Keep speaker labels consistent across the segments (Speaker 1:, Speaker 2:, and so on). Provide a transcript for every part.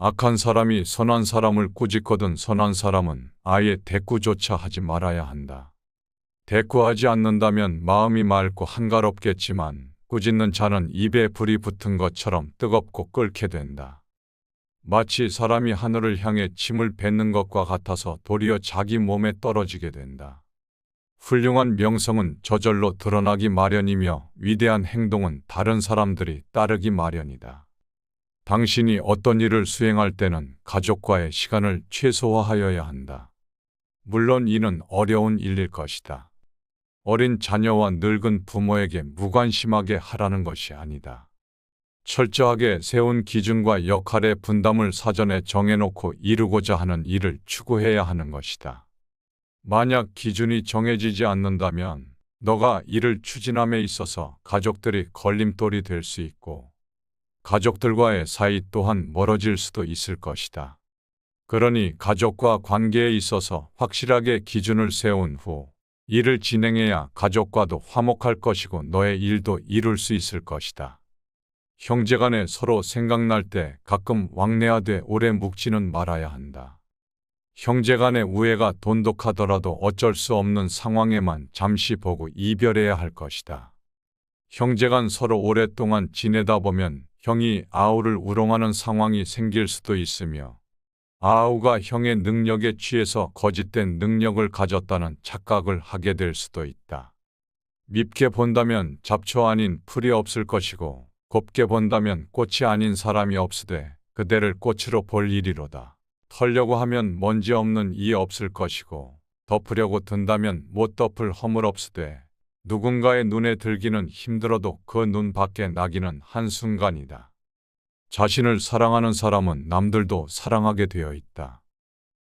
Speaker 1: 악한 사람이 선한 사람을 꾸짖거든 선한 사람은 아예 대꾸조차 하지 말아야 한다. 대꾸하지 않는다면 마음이 맑고 한가롭겠지만 꾸짖는 자는 입에 불이 붙은 것처럼 뜨겁고 끓게 된다. 마치 사람이 하늘을 향해 침을 뱉는 것과 같아서 도리어 자기 몸에 떨어지게 된다. 훌륭한 명성은 저절로 드러나기 마련이며 위대한 행동은 다른 사람들이 따르기 마련이다. 당신이 어떤 일을 수행할 때는 가족과의 시간을 최소화하여야 한다. 물론 이는 어려운 일일 것이다. 어린 자녀와 늙은 부모에게 무관심하게 하라는 것이 아니다. 철저하게 세운 기준과 역할의 분담을 사전에 정해놓고 이루고자 하는 일을 추구해야 하는 것이다. 만약 기준이 정해지지 않는다면 너가 이를 추진함에 있어서 가족들이 걸림돌이 될 수 있고 가족들과의 사이 또한 멀어질 수도 있을 것이다. 그러니 가족과 관계에 있어서 확실하게 기준을 세운 후 일을 진행해야 가족과도 화목할 것이고 너의 일도 이룰 수 있을 것이다. 형제간에 서로 생각날 때 가끔 왕래하되 오래 묵지는 말아야 한다. 형제간의 우애가 돈독하더라도 어쩔 수 없는 상황에만 잠시 보고 이별해야 할 것이다. 형제간 서로 오랫동안 지내다 보면 형이 아우를 우롱하는 상황이 생길 수도 있으며 아우가 형의 능력에 취해서 거짓된 능력을 가졌다는 착각을 하게 될 수도 있다. 밉게 본다면 잡초 아닌 풀이 없을 것이고 곱게 본다면 꽃이 아닌 사람이 없으되 그대를 꽃으로 볼 일이로다. 털려고 하면 먼지 없는 이 없을 것이고 덮으려고 든다면 못 덮을 허물 없으되 누군가의 눈에 들기는 힘들어도 그 눈 밖에 나기는 한순간이다. 자신을 사랑하는 사람은 남들도 사랑하게 되어 있다.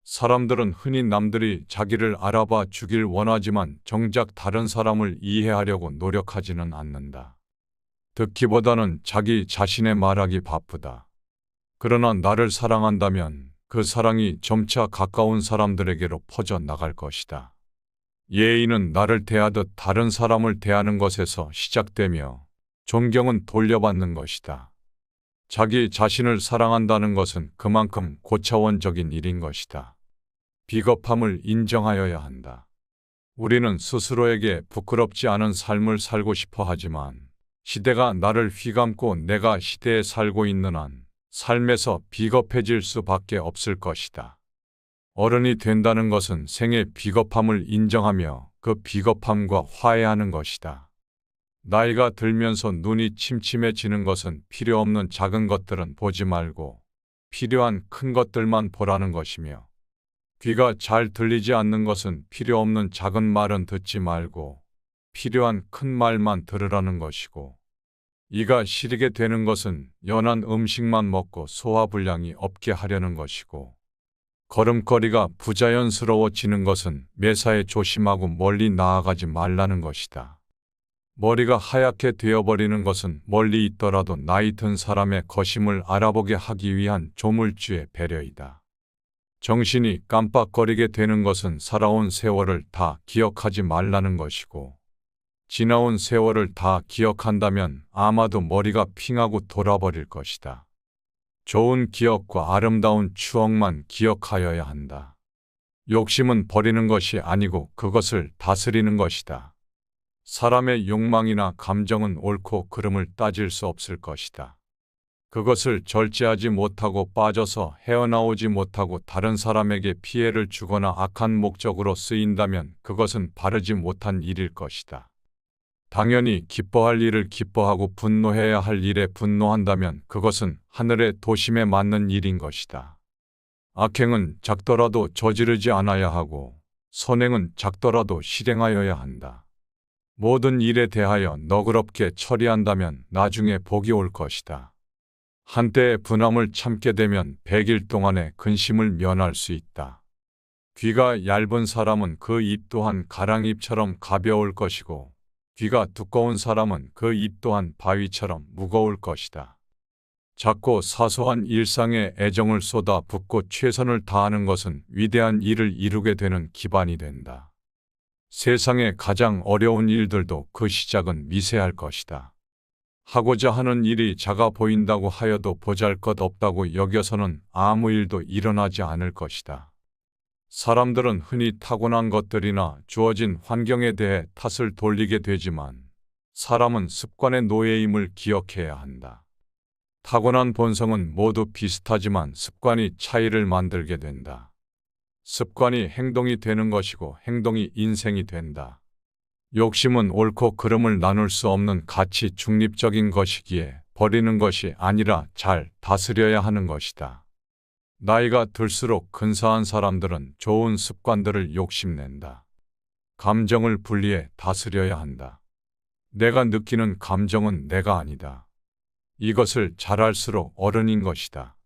Speaker 1: 사람들은 흔히 남들이 자기를 알아봐 주길 원하지만 정작 다른 사람을 이해하려고 노력하지는 않는다. 듣기보다는 자기 자신의 말하기 바쁘다. 그러나 나를 사랑한다면 그 사랑이 점차 가까운 사람들에게로 퍼져 나갈 것이다. 예의는 나를 대하듯 다른 사람을 대하는 것에서 시작되며 존경은 돌려받는 것이다. 자기 자신을 사랑한다는 것은 그만큼 고차원적인 일인 것이다. 비겁함을 인정하여야 한다. 우리는 스스로에게 부끄럽지 않은 삶을 살고 싶어 하지만 시대가 나를 휘감고 내가 시대에 살고 있는 한 삶에서 비겁해질 수밖에 없을 것이다. 어른이 된다는 것은 생의 비겁함을 인정하며 그 비겁함과 화해하는 것이다. 나이가 들면서 눈이 침침해지는 것은 필요 없는 작은 것들은 보지 말고 필요한 큰 것들만 보라는 것이며 귀가 잘 들리지 않는 것은 필요 없는 작은 말은 듣지 말고 필요한 큰 말만 들으라는 것이고 이가 시리게 되는 것은 연한 음식만 먹고 소화불량이 없게 하려는 것이고 걸음걸이가 부자연스러워지는 것은 매사에 조심하고 멀리 나아가지 말라는 것이다. 머리가 하얗게 되어버리는 것은 멀리 있더라도 나이 든 사람의 거심을 알아보게 하기 위한 조물주의 배려이다. 정신이 깜빡거리게 되는 것은 살아온 세월을 다 기억하지 말라는 것이고 지나온 세월을 다 기억한다면 아마도 머리가 핑하고 돌아버릴 것이다. 좋은 기억과 아름다운 추억만 기억하여야 한다. 욕심은 버리는 것이 아니고 그것을 다스리는 것이다. 사람의 욕망이나 감정은 옳고 그름을 따질 수 없을 것이다. 그것을 절제하지 못하고 빠져서 헤어나오지 못하고 다른 사람에게 피해를 주거나 악한 목적으로 쓰인다면 그것은 바르지 못한 일일 것이다. 당연히 기뻐할 일을 기뻐하고 분노해야 할 일에 분노한다면 그것은 하늘의 도심에 맞는 일인 것이다. 악행은 작더라도 저지르지 않아야 하고 선행은 작더라도 실행하여야 한다. 모든 일에 대하여 너그럽게 처리한다면 나중에 복이 올 것이다. 한때의 분함을 참게 되면 100일 동안의 근심을 면할 수 있다. 귀가 얇은 사람은 그 입 또한 가랑잎처럼 가벼울 것이고 귀가 두꺼운 사람은 그 입 또한 바위처럼 무거울 것이다. 작고 사소한 일상에 애정을 쏟아 붓고 최선을 다하는 것은 위대한 일을 이루게 되는 기반이 된다. 세상의 가장 어려운 일들도 그 시작은 미세할 것이다. 하고자 하는 일이 작아 보인다고 하여도 보잘것없다고 여겨서는 아무 일도 일어나지 않을 것이다. 사람들은 흔히 타고난 것들이나 주어진 환경에 대해 탓을 돌리게 되지만 사람은 습관의 노예임을 기억해야 한다. 타고난 본성은 모두 비슷하지만 습관이 차이를 만들게 된다. 습관이 행동이 되는 것이고 행동이 인생이 된다. 욕심은 옳고 그름을 나눌 수 없는 가치 중립적인 것이기에 버리는 것이 아니라 잘 다스려야 하는 것이다. 나이가 들수록 근사한 사람들은 좋은 습관들을 욕심낸다. 감정을 분리해 다스려야 한다. 내가 느끼는 감정은 내가 아니다. 이것을 잘 알수록 어른인 것이다.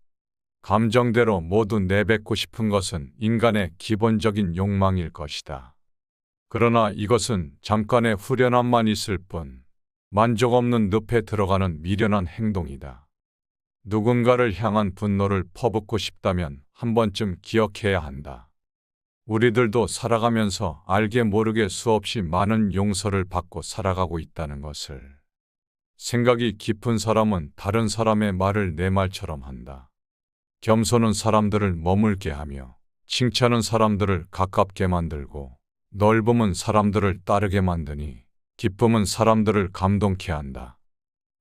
Speaker 1: 감정대로 모두 내뱉고 싶은 것은 인간의 기본적인 욕망일 것이다. 그러나 이것은 잠깐의 후련함만 있을 뿐 만족 없는 늪에 들어가는 미련한 행동이다. 누군가를 향한 분노를 퍼붓고 싶다면 한 번쯤 기억해야 한다. 우리들도 살아가면서 알게 모르게 수없이 많은 용서를 받고 살아가고 있다는 것을. 생각이 깊은 사람은 다른 사람의 말을 내 말처럼 한다. 겸손은 사람들을 머물게 하며 칭찬은 사람들을 가깝게 만들고 넓음은 사람들을 따르게 만드니 기쁨은 사람들을 감동케 한다.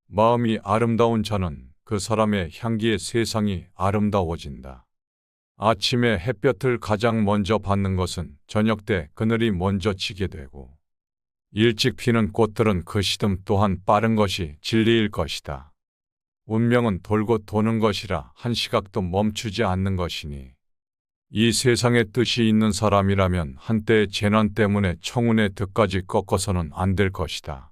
Speaker 1: 마음이 아름다운 자는 그 사람의 향기에 세상이 아름다워진다. 아침에 햇볕을 가장 먼저 받는 것은 저녁 때 그늘이 먼저 지게 되고 일찍 피는 꽃들은 그 시듬 또한 빠른 것이 진리일 것이다. 운명은 돌고 도는 것이라 한 시각도 멈추지 않는 것이니 이 세상에 뜻이 있는 사람이라면 한때의 재난 때문에 청운의 득까지 꺾어서는 안 될 것이다.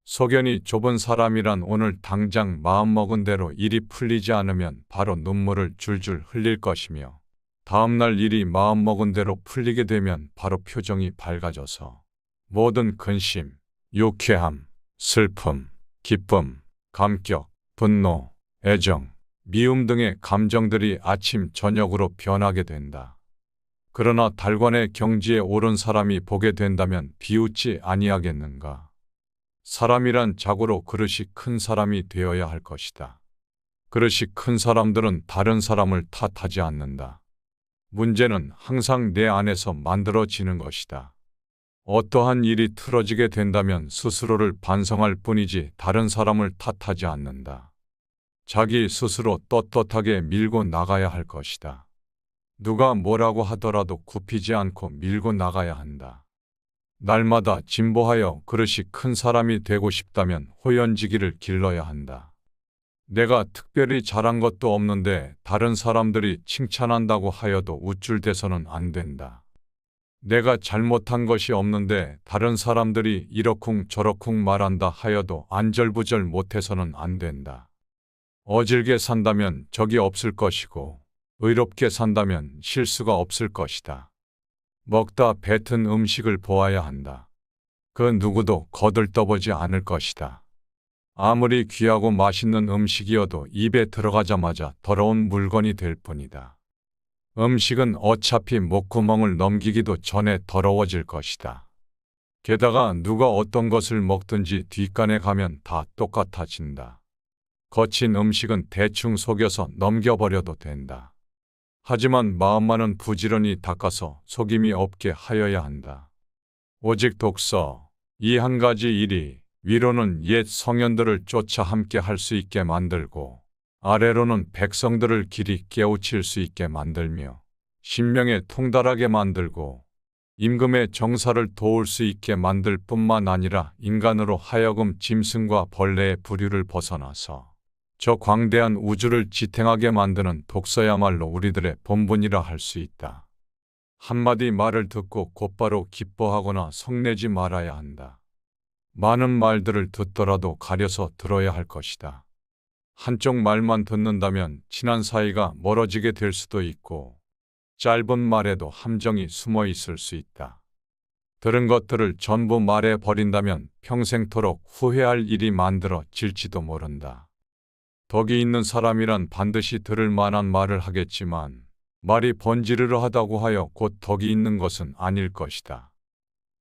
Speaker 1: 소견이 좁은 사람이란 오늘 당장 마음먹은 대로 일이 풀리지 않으면 바로 눈물을 줄줄 흘릴 것이며 다음날 일이 마음먹은 대로 풀리게 되면 바로 표정이 밝아져서 모든 근심, 유쾌함, 슬픔, 기쁨, 감격, 분노, 애정, 미움 등의 감정들이 아침 저녁으로 변하게 된다. 그러나 달관의 경지에 오른 사람이 보게 된다면 비웃지 아니하겠는가. 사람이란 자고로 그릇이 큰 사람이 되어야 할 것이다. 그릇이 큰 사람들은 다른 사람을 탓하지 않는다. 문제는 항상 내 안에서 만들어지는 것이다. 어떠한 일이 틀어지게 된다면 스스로를 반성할 뿐이지 다른 사람을 탓하지 않는다. 자기 스스로 떳떳하게 밀고 나가야 할 것이다. 누가 뭐라고 하더라도 굽히지 않고 밀고 나가야 한다. 날마다 진보하여 그릇이 큰 사람이 되고 싶다면 호연지기를 길러야 한다. 내가 특별히 잘한 것도 없는데 다른 사람들이 칭찬한다고 하여도 우쭐대서는 안 된다. 내가 잘못한 것이 없는데 다른 사람들이 이러쿵 저러쿵 말한다 하여도 안절부절 못해서는 안 된다. 어질게 산다면 적이 없을 것이고 의롭게 산다면 실수가 없을 것이다. 먹다 뱉은 음식을 보아야 한다. 그 누구도 거들떠보지 않을 것이다. 아무리 귀하고 맛있는 음식이어도 입에 들어가자마자 더러운 물건이 될 뿐이다. 음식은 어차피 목구멍을 넘기기도 전에 더러워질 것이다. 게다가 누가 어떤 것을 먹든지 뒷간에 가면 다 똑같아진다. 거친 음식은 대충 속여서 넘겨버려도 된다. 하지만 마음만은 부지런히 닦아서 속임이 없게 하여야 한다. 오직 독서, 이 한 가지 일이 위로는 옛 성현들을 쫓아 함께 할 수 있게 만들고 아래로는 백성들을 길이 깨우칠 수 있게 만들며 신명에 통달하게 만들고 임금의 정사를 도울 수 있게 만들 뿐만 아니라 인간으로 하여금 짐승과 벌레의 부류를 벗어나서 저 광대한 우주를 지탱하게 만드는 독서야말로 우리들의 본분이라 할 수 있다. 한마디 말을 듣고 곧바로 기뻐하거나 성내지 말아야 한다. 많은 말들을 듣더라도 가려서 들어야 할 것이다. 한쪽 말만 듣는다면 친한 사이가 멀어지게 될 수도 있고 짧은 말에도 함정이 숨어 있을 수 있다. 들은 것들을 전부 말해 버린다면 평생토록 후회할 일이 만들어질지도 모른다. 덕이 있는 사람이란 반드시 들을 만한 말을 하겠지만 말이 번지르르 하다고 하여 곧 덕이 있는 것은 아닐 것이다.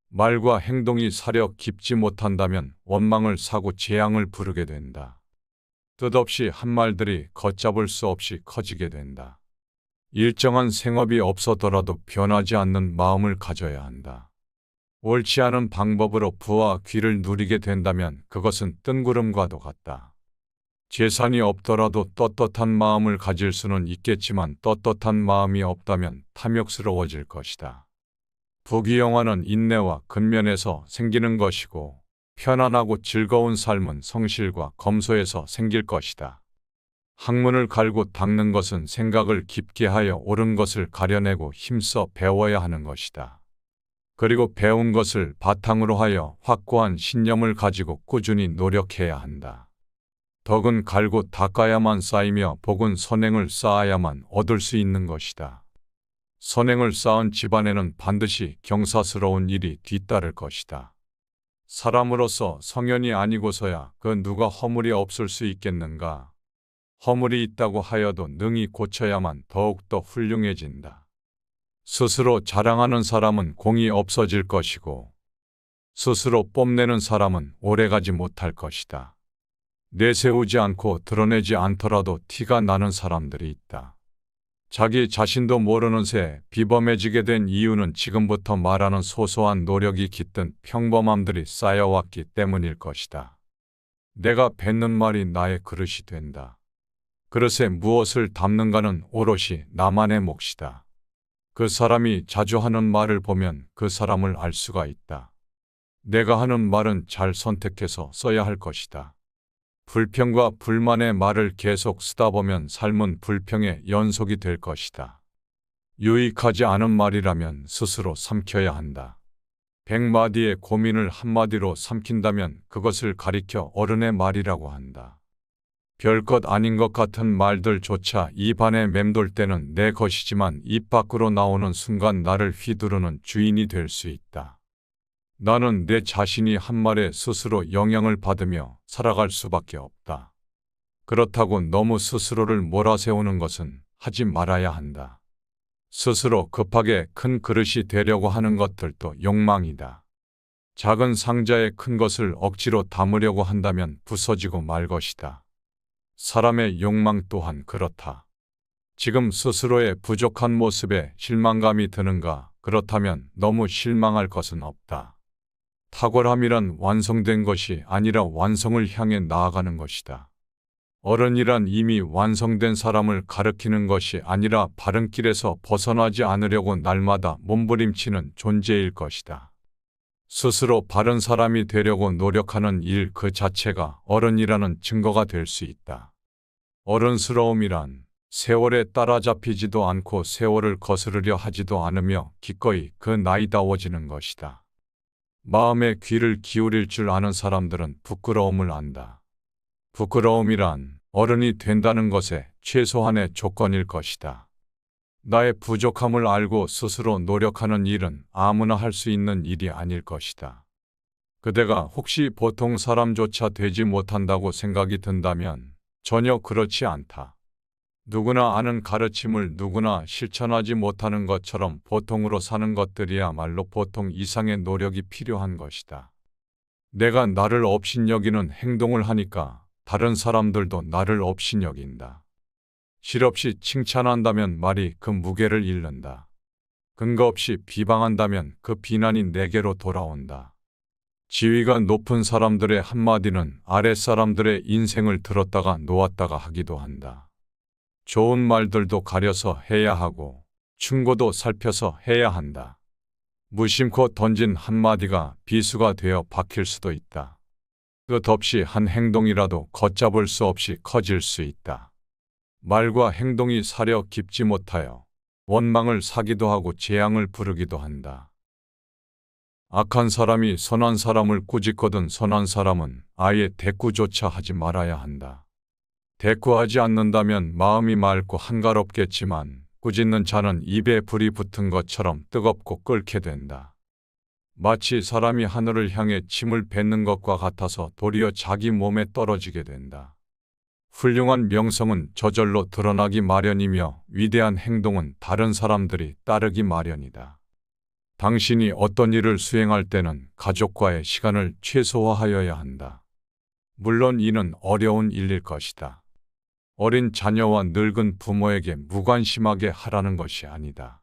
Speaker 1: 말과 행동이 사려 깊지 못한다면 원망을 사고 재앙을 부르게 된다. 뜻없이 한 말들이 걷잡을 수 없이 커지게 된다. 일정한 생업이 없어더라도 변하지 않는 마음을 가져야 한다. 옳지 않은 방법으로 부와 귀를 누리게 된다면 그것은 뜬구름과도 같다. 재산이 없더라도 떳떳한 마음을 가질 수는 있겠지만 떳떳한 마음이 없다면 탐욕스러워질 것이다. 부귀영화는 인내와 근면에서 생기는 것이고 편안하고 즐거운 삶은 성실과 검소에서 생길 것이다. 학문을 갈고 닦는 것은 생각을 깊게 하여 옳은 것을 가려내고 힘써 배워야 하는 것이다. 그리고 배운 것을 바탕으로 하여 확고한 신념을 가지고 꾸준히 노력해야 한다. 덕은 갈고 닦아야만 쌓이며 복은 선행을 쌓아야만 얻을 수 있는 것이다. 선행을 쌓은 집안에는 반드시 경사스러운 일이 뒤따를 것이다. 사람으로서 성현이 아니고서야 그 누가 허물이 없을 수 있겠는가? 허물이 있다고 하여도 능히 고쳐야만 더욱더 훌륭해진다. 스스로 자랑하는 사람은 공이 없어질 것이고 스스로 뽐내는 사람은 오래가지 못할 것이다. 내세우지 않고 드러내지 않더라도 티가 나는 사람들이 있다. 자기 자신도 모르는 새 비범해지게 된 이유는 지금부터 말하는 소소한 노력이 깃든 평범함들이 쌓여왔기 때문일 것이다. 내가 뱉는 말이 나의 그릇이 된다. 그릇에 무엇을 담는가는 오롯이 나만의 몫이다. 그 사람이 자주 하는 말을 보면 그 사람을 알 수가 있다. 내가 하는 말은 잘 선택해서 써야 할 것이다. 불평과 불만의 말을 계속 쓰다 보면 삶은 불평의 연속이 될 것이다. 유익하지 않은 말이라면 스스로 삼켜야 한다. 100마디의 고민을 한마디로 삼킨다면 그것을 가리켜 어른의 말이라고 한다. 별것 아닌 것 같은 말들조차 입 안에 맴돌 때는 내 것이지만 입 밖으로 나오는 순간 나를 휘두르는 주인이 될 수 있다. 나는 내 자신이 한 말에 스스로 영향을 받으며 살아갈 수밖에 없다. 그렇다고 너무 스스로를 몰아세우는 것은 하지 말아야 한다. 스스로 급하게 큰 그릇이 되려고 하는 것들도 욕망이다. 작은 상자에 큰 것을 억지로 담으려고 한다면 부서지고 말 것이다. 사람의 욕망 또한 그렇다. 지금 스스로의 부족한 모습에 실망감이 드는가? 그렇다면 너무 실망할 것은 없다. 탁월함이란 완성된 것이 아니라 완성을 향해 나아가는 것이다. 어른이란 이미 완성된 사람을 가리키는 것이 아니라 바른 길에서 벗어나지 않으려고 날마다 몸부림치는 존재일 것이다. 스스로 바른 사람이 되려고 노력하는 일 그 자체가 어른이라는 증거가 될 수 있다. 어른스러움이란 세월에 따라잡히지도 않고 세월을 거스르려 하지도 않으며 기꺼이 그 나이다워지는 것이다. 마음의 귀를 기울일 줄 아는 사람들은 부끄러움을 안다. 부끄러움이란 어른이 된다는 것의 최소한의 조건일 것이다. 나의 부족함을 알고 스스로 노력하는 일은 아무나 할 수 있는 일이 아닐 것이다. 그대가 혹시 보통 사람조차 되지 못한다고 생각이 든다면 전혀 그렇지 않다. 누구나 아는 가르침을 누구나 실천하지 못하는 것처럼 보통으로 사는 것들이야말로 보통 이상의 노력이 필요한 것이다. 내가 나를 업신여기는 행동을 하니까 다른 사람들도 나를 업신여긴다. 실없이 칭찬한다면 말이 그 무게를 잃는다. 근거 없이 비방한다면 그 비난이 내게로 돌아온다. 지위가 높은 사람들의 한마디는 아랫사람들의 인생을 들었다가 놓았다가 하기도 한다. 좋은 말들도 가려서 해야 하고 충고도 살펴서 해야 한다. 무심코 던진 한마디가 비수가 되어 박힐 수도 있다. 끝없이 한 행동이라도 걷잡을 수 없이 커질 수 있다. 말과 행동이 사려 깊지 못하여 원망을 사기도 하고 재앙을 부르기도 한다. 악한 사람이 선한 사람을 꾸짖거든 선한 사람은 아예 대꾸조차 하지 말아야 한다. 대꾸하지 않는다면 마음이 맑고 한가롭겠지만 꾸짖는 자는 입에 불이 붙은 것처럼 뜨겁고 끓게 된다. 마치 사람이 하늘을 향해 침을 뱉는 것과 같아서 도리어 자기 몸에 떨어지게 된다. 훌륭한 명성은 저절로 드러나기 마련이며 위대한 행동은 다른 사람들이 따르기 마련이다. 당신이 어떤 일을 수행할 때는 가족과의 시간을 최소화하여야 한다. 물론 이는 어려운 일일 것이다. 어린 자녀와 늙은 부모에게 무관심하게 하라는 것이 아니다.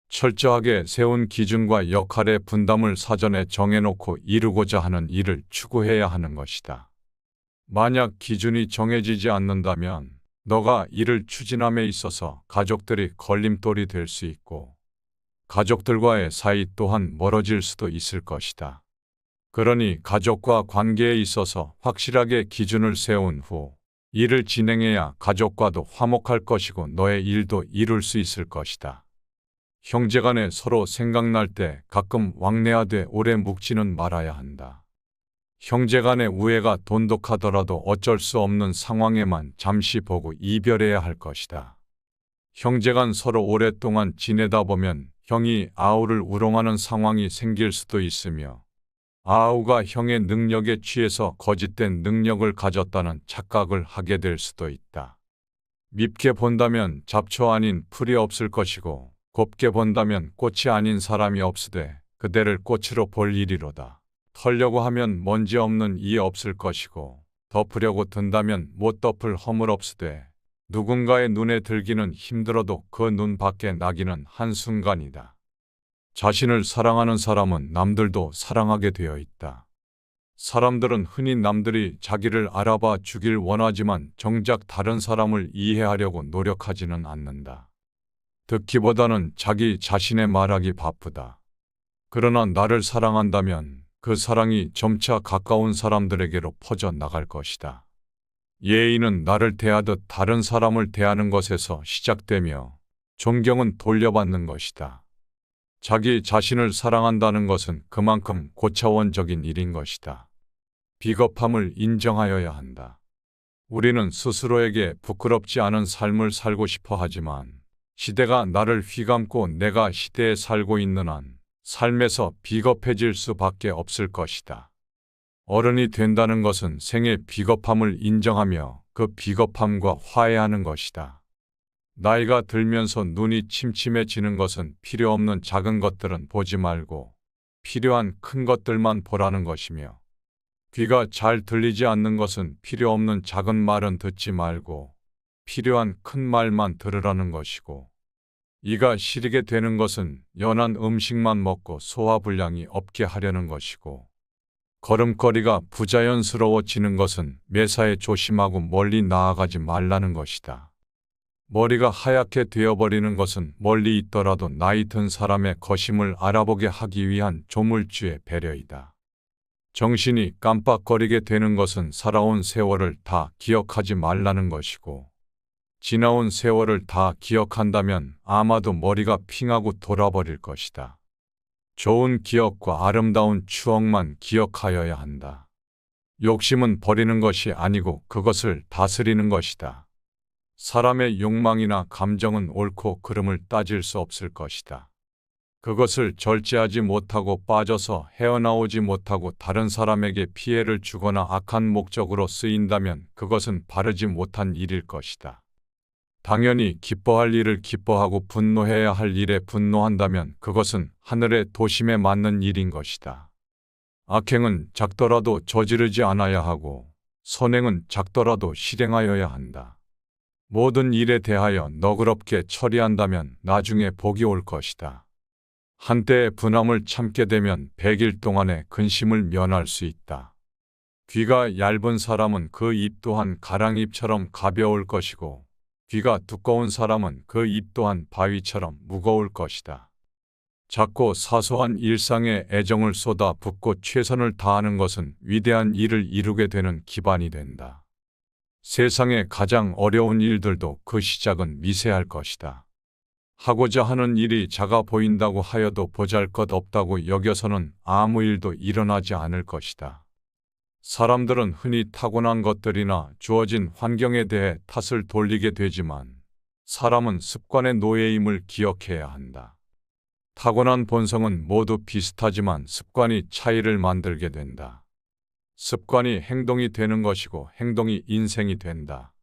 Speaker 1: 철저하게 세운 기준과 역할의 분담을 사전에 정해놓고 이루고자 하는 일을 추구해야 하는 것이다. 만약 기준이 정해지지 않는다면 너가 이를 추진함에 있어서 가족들이 걸림돌이 될 수 있고 가족들과의 사이 또한 멀어질 수도 있을 것이다. 그러니 가족과 관계에 있어서 확실하게 기준을 세운 후 일을 진행해야 가족과도 화목할 것이고 너의 일도 이룰 수 있을 것이다. 형제간에 서로 생각날 때 가끔 왕래하되 오래 묵지는 말아야 한다. 형제간의 우애가 돈독하더라도 어쩔 수 없는 상황에만 잠시 보고 이별해야 할 것이다. 형제간 서로 오랫동안 지내다 보면 형이 아우를 우롱하는 상황이 생길 수도 있으며 아우가 형의 능력에 취해서 거짓된 능력을 가졌다는 착각을 하게 될 수도 있다. 밉게 본다면 잡초 아닌 풀이 없을 것이고 곱게 본다면 꽃이 아닌 사람이 없으되 그대를 꽃으로 볼 일이로다. 털려고 하면 먼지 없는 이 없을 것이고 덮으려고 든다면 못 덮을 허물 없으되 누군가의 눈에 들기는 힘들어도 그 눈 밖에 나기는 한순간이다. 자신을 사랑하는 사람은 남들도 사랑하게 되어 있다. 사람들은 흔히 남들이 자기를 알아봐 주길 원하지만 정작 다른 사람을 이해하려고 노력하지는 않는다. 듣기보다는 자기 자신의 말하기 바쁘다. 그러나 나를 사랑한다면 그 사랑이 점차 가까운 사람들에게로 퍼져 나갈 것이다. 예의는 나를 대하듯 다른 사람을 대하는 것에서 시작되며 존경은 돌려받는 것이다. 자기 자신을 사랑한다는 것은 그만큼 고차원적인 일인 것이다. 비겁함을 인정하여야 한다. 우리는 스스로에게 부끄럽지 않은 삶을 살고 싶어 하지만 시대가 나를 휘감고 내가 시대에 살고 있는 한 삶에서 비겁해질 수밖에 없을 것이다. 어른이 된다는 것은 생의 비겁함을 인정하며 그 비겁함과 화해하는 것이다. 나이가 들면서 눈이 침침해지는 것은 필요 없는 작은 것들은 보지 말고 필요한 큰 것들만 보라는 것이며 귀가 잘 들리지 않는 것은 필요 없는 작은 말은 듣지 말고 필요한 큰 말만 들으라는 것이고 이가 시리게 되는 것은 연한 음식만 먹고 소화불량이 없게 하려는 것이고 걸음걸이가 부자연스러워지는 것은 매사에 조심하고 멀리 나아가지 말라는 것이다. 머리가 하얗게 되어버리는 것은 멀리 있더라도 나이 든 사람의 거심을 알아보게 하기 위한 조물주의 배려이다. 정신이 깜빡거리게 되는 것은 살아온 세월을 다 기억하지 말라는 것이고 지나온 세월을 다 기억한다면 아마도 머리가 핑하고 돌아버릴 것이다. 좋은 기억과 아름다운 추억만 기억하여야 한다. 욕심은 버리는 것이 아니고 그것을 다스리는 것이다. 사람의 욕망이나 감정은 옳고 그름을 따질 수 없을 것이다. 그것을 절제하지 못하고 빠져서 헤어나오지 못하고 다른 사람에게 피해를 주거나 악한 목적으로 쓰인다면 그것은 바르지 못한 일일 것이다. 당연히 기뻐할 일을 기뻐하고 분노해야 할 일에 분노한다면 그것은 하늘의 도심에 맞는 일인 것이다. 악행은 작더라도 저지르지 않아야 하고 선행은 작더라도 실행하여야 한다. 모든 일에 대하여 너그럽게 처리한다면 나중에 복이 올 것이다. 한때의 분함을 참게 되면 100일 동안의 근심을 면할 수 있다. 귀가 얇은 사람은 그 입 또한 가랑잎처럼 가벼울 것이고 귀가 두꺼운 사람은 그 입 또한 바위처럼 무거울 것이다. 작고 사소한 일상에 애정을 쏟아 붓고 최선을 다하는 것은 위대한 일을 이루게 되는 기반이 된다. 세상의 가장 어려운 일들도 그 시작은 미세할 것이다. 하고자 하는 일이 작아 보인다고 하여도 보잘것없다고 여겨서는 아무 일도 일어나지 않을 것이다. 사람들은 흔히 타고난 것들이나 주어진 환경에 대해 탓을 돌리게 되지만 사람은 습관의 노예임을 기억해야 한다. 타고난 본성은 모두 비슷하지만 습관이 차이를 만들게 된다. 습관이 행동이 되는 것이고 행동이 인생이 된다.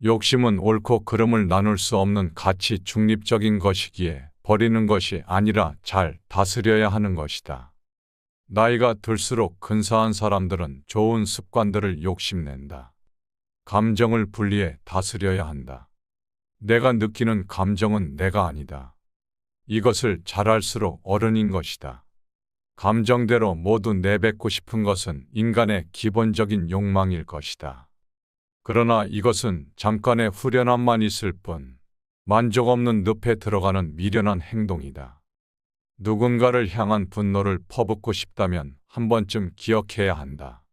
Speaker 1: 욕심은 옳고 그름을 나눌 수 없는 가치 중립적인 것이기에 버리는 것이 아니라 잘 다스려야 하는 것이다. 나이가 들수록 근사한 사람들은 좋은 습관들을 욕심낸다. 감정을 분리해 다스려야 한다. 내가 느끼는 감정은 내가 아니다. 이것을 잘 알수록 어른인 것이다. 감정대로 모두 내뱉고 싶은 것은 인간의 기본적인 욕망일 것이다. 그러나 이것은 잠깐의 후련함만 있을 뿐 만족 없는 늪에 들어가는 미련한 행동이다. 누군가를 향한 분노를 퍼붓고 싶다면 한 번쯤 기억해야 한다.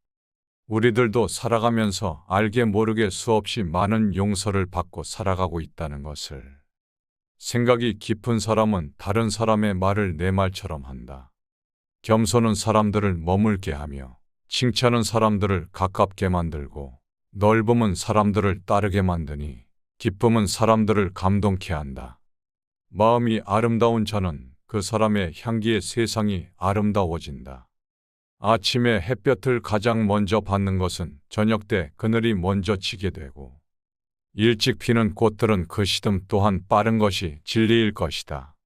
Speaker 1: 우리들도 살아가면서 알게 모르게 수없이 많은 용서를 받고 살아가고 있다는 것을. 생각이 깊은 사람은 다른 사람의 말을 내 말처럼 한다. 겸손은 사람들을 머물게 하며 칭찬은 사람들을 가깝게 만들고 넓음은 사람들을 따르게 만드니 기쁨은 사람들을 감동케 한다. 마음이 아름다운 자는 그 사람의 향기에 세상이 아름다워진다. 아침에 햇볕을 가장 먼저 받는 것은 저녁 때 그늘이 먼저 지게 되고 일찍 피는 꽃들은 그 시듬 또한 빠른 것이 진리일 것이다.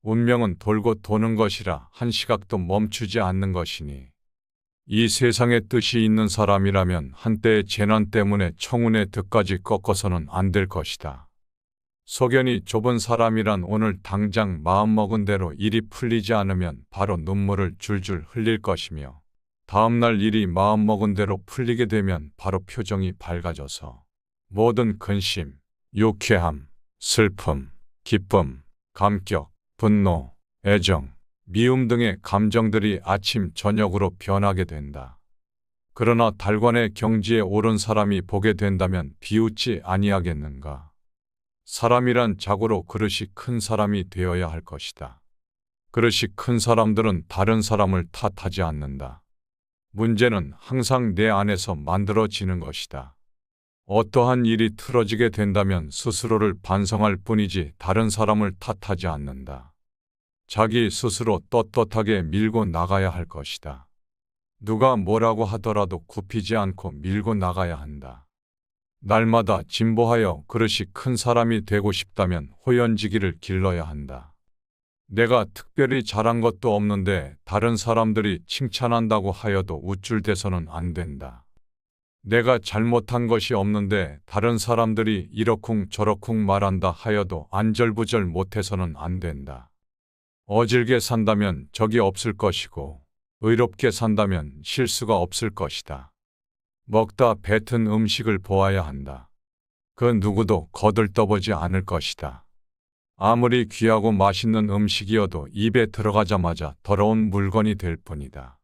Speaker 1: 운명은 돌고 도는 것이라 한 시각도 멈추지 않는 것이니 이 세상에 뜻이 있는 사람이라면 한때의 재난 때문에 청운의 득까지 꺾어서는 안 될 것이다. 소견이 좁은 사람이란 오늘 당장 마음먹은 대로 일이 풀리지 않으면 바로 눈물을 줄줄 흘릴 것이며 다음날 일이 마음먹은 대로 풀리게 되면 바로 표정이 밝아져서 모든 근심, 유쾌함, 슬픔, 기쁨, 감격, 분노, 애정, 미움 등의 감정들이 아침 저녁으로 변하게 된다. 그러나 달관의 경지에 오른 사람이 보게 된다면 비웃지 아니하겠는가. 사람이란 자고로 그릇이 큰 사람이 되어야 할 것이다. 그릇이 큰 사람들은 다른 사람을 탓하지 않는다. 문제는 항상 내 안에서 만들어지는 것이다. 어떠한 일이 틀어지게 된다면 스스로를 반성할 뿐이지 다른 사람을 탓하지 않는다. 자기 스스로 떳떳하게 밀고 나가야 할 것이다. 누가 뭐라고 하더라도 굽히지 않고 밀고 나가야 한다. 날마다 진보하여 그릇이 큰 사람이 되고 싶다면 호연지기를 길러야 한다. 내가 특별히 잘한 것도 없는데 다른 사람들이 칭찬한다고 하여도 우쭐대서는 안 된다. 내가 잘못한 것이 없는데 다른 사람들이 이러쿵 저러쿵 말한다 하여도 안절부절 못해서는 안 된다. 어질게 산다면 적이 없을 것이고 의롭게 산다면 실수가 없을 것이다. 먹다 뱉은 음식을 보아야 한다. 그 누구도 거들떠보지 않을 것이다. 아무리 귀하고 맛있는 음식이어도 입에 들어가자마자 더러운 물건이 될 뿐이다.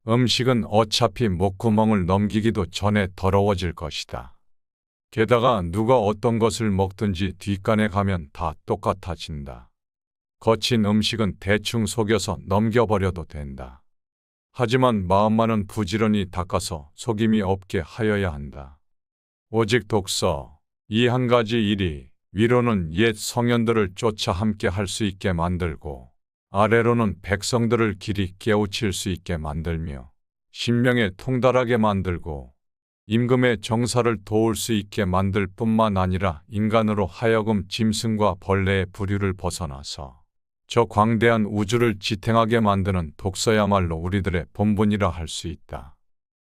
Speaker 1: 음식은 어차피 목구멍을 넘기기도 전에 더러워질 것이다. 게다가 누가 어떤 것을 먹든지 뒷간에 가면 다 똑같아진다. 거친 음식은 대충 속여서 넘겨버려도 된다. 하지만 마음만은 부지런히 닦아서 속임이 없게 하여야 한다. 오직 독서, 이 한 가지 일이 위로는 옛 성현들을 쫓아 함께 할 수 있게 만들고 아래로는 백성들을 길이 깨우칠 수 있게 만들며 신명에 통달하게 만들고 임금의 정사를 도울 수 있게 만들 뿐만 아니라 인간으로 하여금 짐승과 벌레의 부류를 벗어나서 저 광대한 우주를 지탱하게 만드는 독서야말로 우리들의 본분이라 할 수 있다.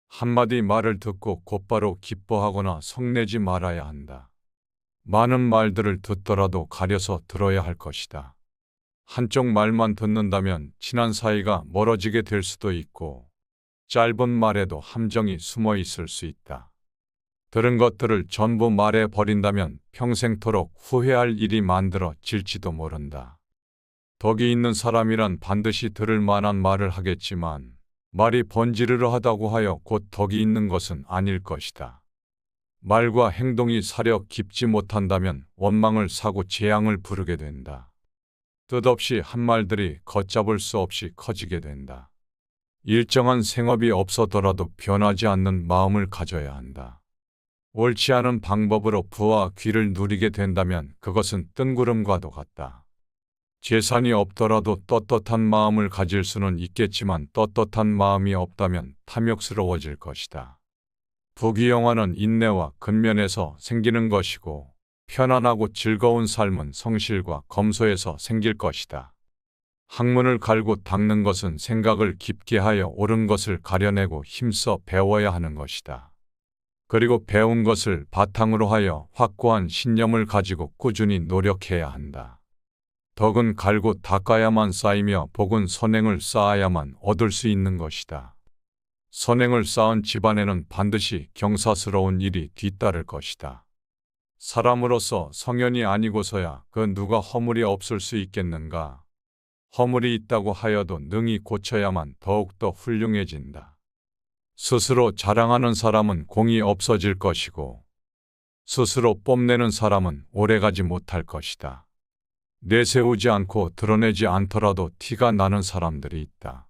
Speaker 1: 한마디 말을 듣고 곧바로 기뻐하거나 성내지 말아야 한다. 많은 말들을 듣더라도 가려서 들어야 할 것이다. 한쪽 말만 듣는다면 친한 사이가 멀어지게 될 수도 있고 짧은 말에도 함정이 숨어 있을 수 있다. 들은 것들을 전부 말해 버린다면 평생토록 후회할 일이 만들어질지도 모른다. 덕이 있는 사람이란 반드시 들을 만한 말을 하겠지만 말이 번지르르 하다고 하여 곧 덕이 있는 것은 아닐 것이다. 말과 행동이 사려 깊지 못한다면 원망을 사고 재앙을 부르게 된다. 뜻없이 한 말들이 걷잡을 수 없이 커지게 된다. 일정한 생업이 없어더라도 변하지 않는 마음을 가져야 한다. 옳지 않은 방법으로 부와 귀를 누리게 된다면 그것은 뜬구름과도 같다. 재산이 없더라도 떳떳한 마음을 가질 수는 있겠지만 떳떳한 마음이 없다면 탐욕스러워질 것이다. 부귀영화는 인내와 근면에서 생기는 것이고 편안하고 즐거운 삶은 성실과 검소에서 생길 것이다. 학문을 갈고 닦는 것은 생각을 깊게 하여 옳은 것을 가려내고 힘써 배워야 하는 것이다. 그리고 배운 것을 바탕으로 하여 확고한 신념을 가지고 꾸준히 노력해야 한다. 덕은 갈고 닦아야만 쌓이며 복은 선행을 쌓아야만 얻을 수 있는 것이다. 선행을 쌓은 집안에는 반드시 경사스러운 일이 뒤따를 것이다. 사람으로서 성현이 아니고서야 그 누가 허물이 없을 수 있겠는가? 허물이 있다고 하여도 능히 고쳐야만 더욱더 훌륭해진다. 스스로 자랑하는 사람은 공이 없어질 것이고 스스로 뽐내는 사람은 오래가지 못할 것이다. 내세우지 않고 드러내지 않더라도 티가 나는 사람들이 있다.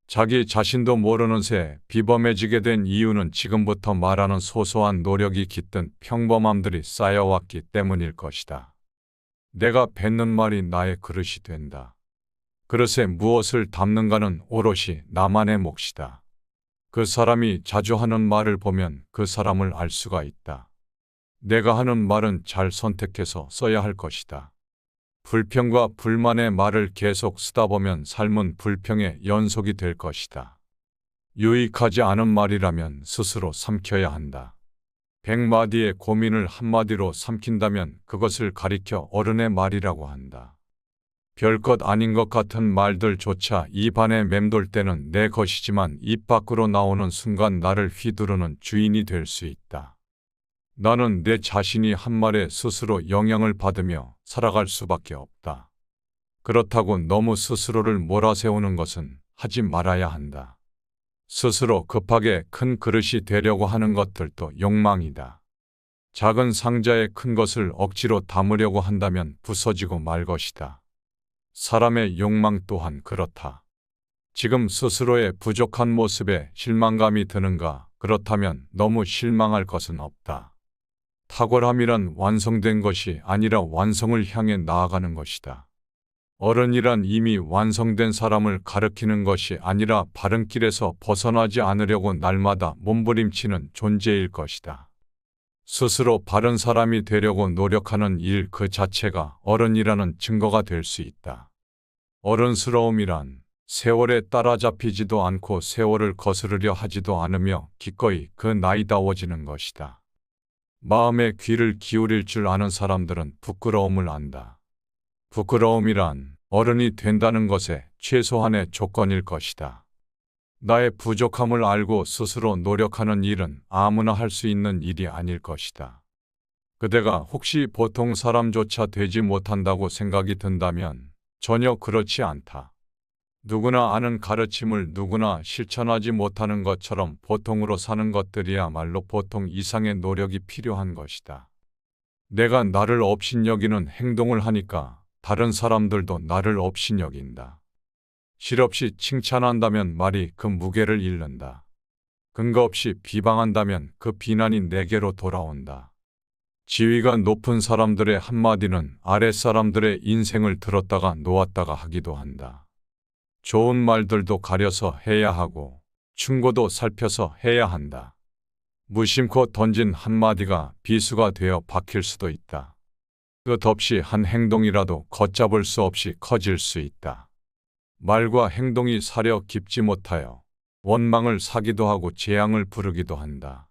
Speaker 1: 자기 자신도 모르는 새 비범해지게 된 이유는 지금부터 말하는 소소한 노력이 깃든 평범함들이 쌓여왔기 때문일 것이다. 내가 뱉는 말이 나의 그릇이 된다. 그릇에 무엇을 담는가는 오롯이 나만의 몫이다. 그 사람이 자주 하는 말을 보면 그 사람을 알 수가 있다. 내가 하는 말은 잘 선택해서 써야 할 것이다. 불평과 불만의 말을 계속 쓰다 보면 삶은 불평의 연속이 될 것이다. 유익하지 않은 말이라면 스스로 삼켜야 한다. 100마디의 고민을 한마디로 삼킨다면 그것을 가리켜 어른의 말이라고 한다. 별것 아닌 것 같은 말들조차 입 안에 맴돌 때는 내 것이지만 입 밖으로 나오는 순간 나를 휘두르는 주인이 될 수 있다. 나는 내 자신이 한 말에 스스로 영향을 받으며 살아갈 수밖에 없다. 그렇다고 너무 스스로를 몰아세우는 것은 하지 말아야 한다. 스스로 급하게 큰 그릇이 되려고 하는 것들도 욕망이다. 작은 상자에 큰 것을 억지로 담으려고 한다면 부서지고 말 것이다. 사람의 욕망 또한 그렇다. 지금 스스로의 부족한 모습에 실망감이 드는가? 그렇다면 너무 실망할 것은 없다. 탁월함이란 완성된 것이 아니라 완성을 향해 나아가는 것이다. 어른이란 이미 완성된 사람을 가리키는 것이 아니라 바른 길에서 벗어나지 않으려고 날마다 몸부림치는 존재일 것이다. 스스로 바른 사람이 되려고 노력하는 일 그 자체가 어른이라는 증거가 될 수 있다. 어른스러움이란 세월에 따라잡히지도 않고 세월을 거스르려 하지도 않으며 기꺼이 그 나이다워지는 것이다. 마음의 귀를 기울일 줄 아는 사람들은 부끄러움을 안다. 부끄러움이란 어른이 된다는 것의 최소한의 조건일 것이다. 나의 부족함을 알고 스스로 노력하는 일은 아무나 할 수 있는 일이 아닐 것이다. 그대가 혹시 보통 사람조차 되지 못한다고 생각이 든다면 전혀 그렇지 않다. 누구나 아는 가르침을 누구나 실천하지 못하는 것처럼 보통으로 사는 것들이야말로 보통 이상의 노력이 필요한 것이다. 내가 나를 업신여기는 행동을 하니까 다른 사람들도 나를 업신여긴다. 실없이 칭찬한다면 말이 그 무게를 잃는다. 근거 없이 비방한다면 그 비난이 내게로 돌아온다. 지위가 높은 사람들의 한마디는 아랫사람들의 인생을 들었다가 놓았다가 하기도 한다. 좋은 말들도 가려서 해야 하고 충고도 살펴서 해야 한다. 무심코 던진 한마디가 비수가 되어 박힐 수도 있다. 끝없이 한 행동이라도 걷잡을 수 없이 커질 수 있다. 말과 행동이 사려 깊지 못하여 원망을 사기도 하고 재앙을 부르기도 한다.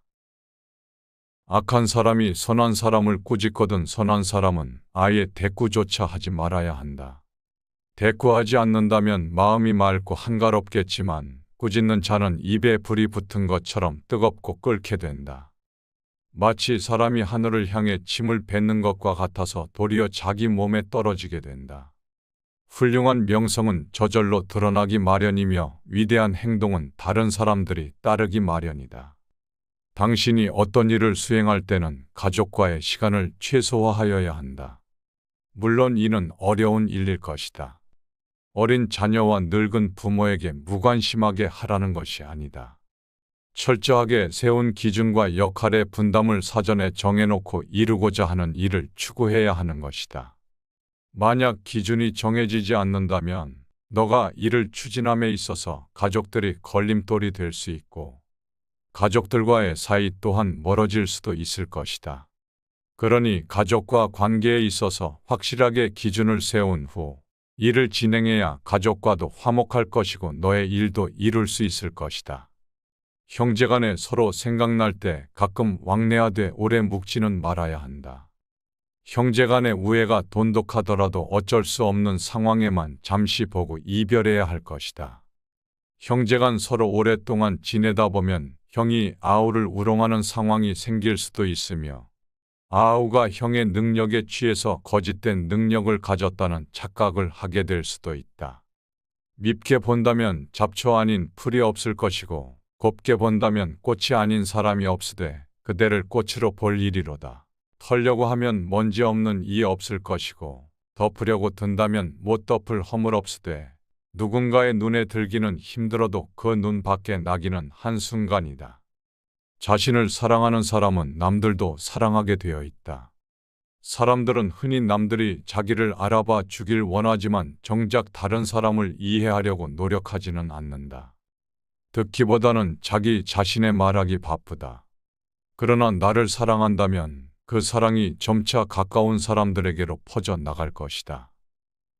Speaker 1: 악한 사람이 선한 사람을 꾸짖거든 선한 사람은 아예 대꾸조차 하지 말아야 한다. 대꾸하지 않는다면 마음이 맑고 한가롭겠지만 꾸짖는 자는 입에 불이 붙은 것처럼 뜨겁고 끓게 된다. 마치 사람이 하늘을 향해 침을 뱉는 것과 같아서 도리어 자기 몸에 떨어지게 된다. 훌륭한 명성은 저절로 드러나기 마련이며 위대한 행동은 다른 사람들이 따르기 마련이다. 당신이 어떤 일을 수행할 때는 가족과의 시간을 최소화하여야 한다. 물론 이는 어려운 일일 것이다. 어린 자녀와 늙은 부모에게 무관심하게 하라는 것이 아니다. 철저하게 세운 기준과 역할의 분담을 사전에 정해놓고 이루고자 하는 일을 추구해야 하는 것이다. 만약 기준이 정해지지 않는다면 너가 이를 추진함에 있어서 가족들이 걸림돌이 될 수 있고 가족들과의 사이 또한 멀어질 수도 있을 것이다. 그러니 가족과 관계에 있어서 확실하게 기준을 세운 후 일을 진행해야 가족과도 화목할 것이고 너의 일도 이룰 수 있을 것이다. 형제간에 서로 생각날 때 가끔 왕래하되 오래 묵지는 말아야 한다. 형제간의 우애가 돈독하더라도 어쩔 수 없는 상황에만 잠시 보고 이별해야 할 것이다. 형제간 서로 오랫동안 지내다 보면 형이 아우를 우롱하는 상황이 생길 수도 있으며 아우가 형의 능력에 취해서 거짓된 능력을 가졌다는 착각을 하게 될 수도 있다. 밉게 본다면 잡초 아닌 풀이 없을 것이고 곱게 본다면 꽃이 아닌 사람이 없으되 그대를 꽃으로 볼 일이로다. 털려고 하면 먼지 없는 이 없을 것이고 덮으려고 든다면 못 덮을 허물 없으되 누군가의 눈에 들기는 힘들어도 그 눈 밖에 나기는 한순간이다. 자신을 사랑하는 사람은 남들도 사랑하게 되어 있다. 사람들은 흔히 남들이 자기를 알아봐 주길 원하지만 정작 다른 사람을 이해하려고 노력하지는 않는다. 듣기보다는 자기 자신의 말하기 바쁘다. 그러나 나를 사랑한다면 그 사랑이 점차 가까운 사람들에게로 퍼져 나갈 것이다.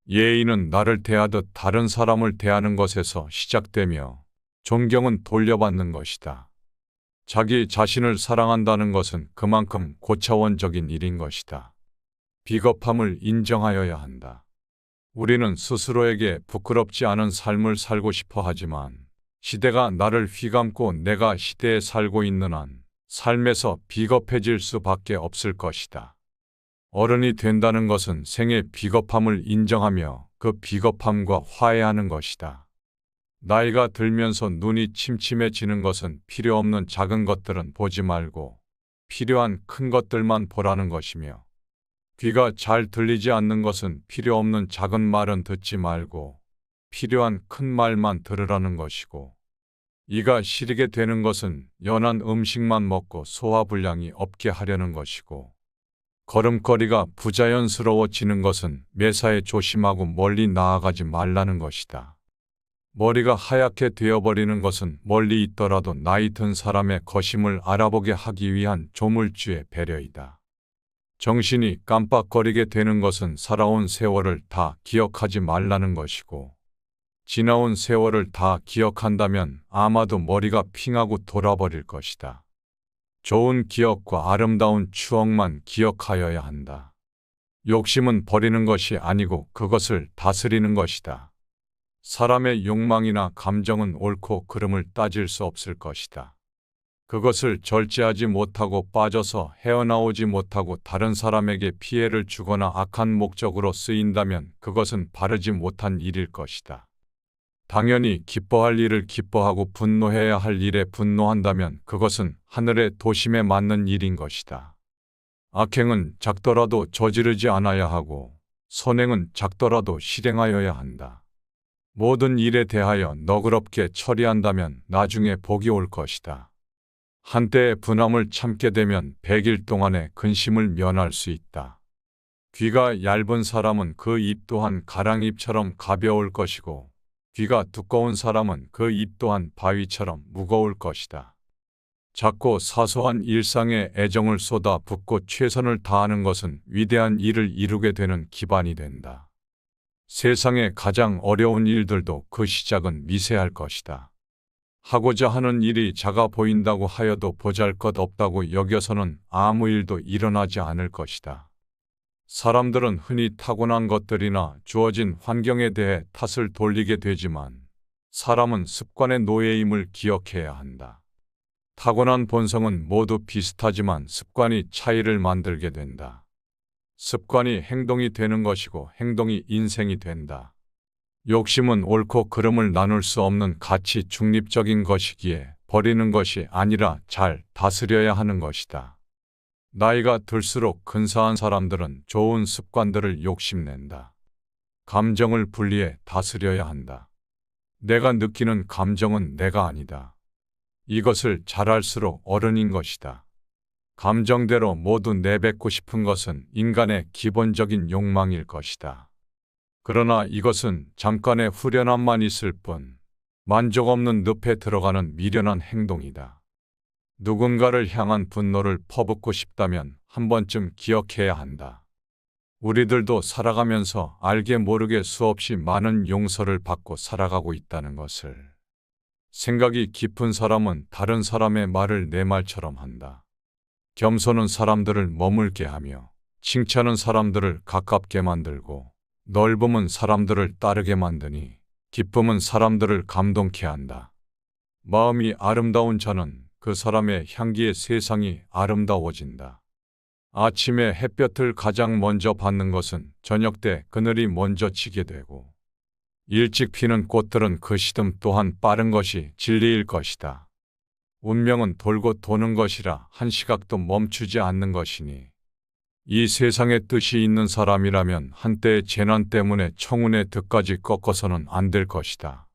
Speaker 1: 예의는 나를 대하듯 다른 사람을 대하는 것에서 시작되며 존경은 돌려받는 것이다. 자기 자신을 사랑한다는 것은 그만큼 고차원적인 일인 것이다. 비겁함을 인정하여야 한다. 우리는 스스로에게 부끄럽지 않은 삶을 살고 싶어 하지만 시대가 나를 휘감고 내가 시대에 살고 있는 한 삶에서 비겁해질 수밖에 없을 것이다. 어른이 된다는 것은 생의 비겁함을 인정하며 그 비겁함과 화해하는 것이다. 나이가 들면서 눈이 침침해지는 것은 필요 없는 작은 것들은 보지 말고 필요한 큰 것들만 보라는 것이며 귀가 잘 들리지 않는 것은 필요 없는 작은 말은 듣지 말고 필요한 큰 말만 들으라는 것이고 이가 시리게 되는 것은 연한 음식만 먹고 소화불량이 없게 하려는 것이고 걸음걸이가 부자연스러워지는 것은 매사에 조심하고 멀리 나아가지 말라는 것이다. 머리가 하얗게 되어버리는 것은 멀리 있더라도 나이 든 사람의 거심을 알아보게 하기 위한 조물주의 배려이다. 정신이 깜빡거리게 되는 것은 살아온 세월을 다 기억하지 말라는 것이고 지나온 세월을 다 기억한다면 아마도 머리가 핑하고 돌아버릴 것이다. 좋은 기억과 아름다운 추억만 기억하여야 한다. 욕심은 버리는 것이 아니고 그것을 다스리는 것이다. 사람의 욕망이나 감정은 옳고 그름을 따질 수 없을 것이다. 그것을 절제하지 못하고 빠져서 헤어나오지 못하고 다른 사람에게 피해를 주거나 악한 목적으로 쓰인다면 그것은 바르지 못한 일일 것이다. 당연히 기뻐할 일을 기뻐하고 분노해야 할 일에 분노한다면 그것은 하늘의 도심에 맞는 일인 것이다. 악행은 작더라도 저지르지 않아야 하고 선행은 작더라도 실행하여야 한다. 모든 일에 대하여 너그럽게 처리한다면 나중에 복이 올 것이다. 한때의 분함을 참게 되면 100일 동안의 근심을 면할 수 있다. 귀가 얇은 사람은 그 입 또한 가랑잎처럼 가벼울 것이고 귀가 두꺼운 사람은 그 입 또한 바위처럼 무거울 것이다. 작고 사소한 일상에 애정을 쏟아 붓고 최선을 다하는 것은 위대한 일을 이루게 되는 기반이 된다. 세상의 가장 어려운 일들도 그 시작은 미세할 것이다. 하고자 하는 일이 작아 보인다고 하여도 보잘것없다고 여겨서는 아무 일도 일어나지 않을 것이다. 사람들은 흔히 타고난 것들이나 주어진 환경에 대해 탓을 돌리게 되지만 사람은 습관의 노예임을 기억해야 한다. 타고난 본성은 모두 비슷하지만 습관이 차이를 만들게 된다. 습관이 행동이 되는 것이고 행동이 인생이 된다. 욕심은 옳고 그름을 나눌 수 없는 가치 중립적인 것이기에 버리는 것이 아니라 잘 다스려야 하는 것이다. 나이가 들수록 근사한 사람들은 좋은 습관들을 욕심낸다. 감정을 분리해 다스려야 한다. 내가 느끼는 감정은 내가 아니다. 이것을 잘 알수록 어른인 것이다. 감정대로 모두 내뱉고 싶은 것은 인간의 기본적인 욕망일 것이다. 그러나 이것은 잠깐의 후련함만 있을 뿐 만족 없는 늪에 들어가는 미련한 행동이다. 누군가를 향한 분노를 퍼붓고 싶다면 한 번쯤 기억해야 한다. 우리들도 살아가면서 알게 모르게 수없이 많은 용서를 받고 살아가고 있다는 것을. 생각이 깊은 사람은 다른 사람의 말을 내 말처럼 한다. 겸손은 사람들을 머물게 하며 칭찬은 사람들을 가깝게 만들고 넓음은 사람들을 따르게 만드니 기쁨은 사람들을 감동케 한다. 마음이 아름다운 자는 그 사람의 향기에 세상이 아름다워진다. 아침에 햇볕을 가장 먼저 받는 것은 저녁 때 그늘이 먼저 지게 되고 일찍 피는 꽃들은 그 시듬 또한 빠른 것이 진리일 것이다. 운명은 돌고 도는 것이라 한 시각도 멈추지 않는 것이니 이 세상에 뜻이 있는 사람이라면 한때의 재난 때문에 청운의 득까지 꺾어서는 안 될 것이다.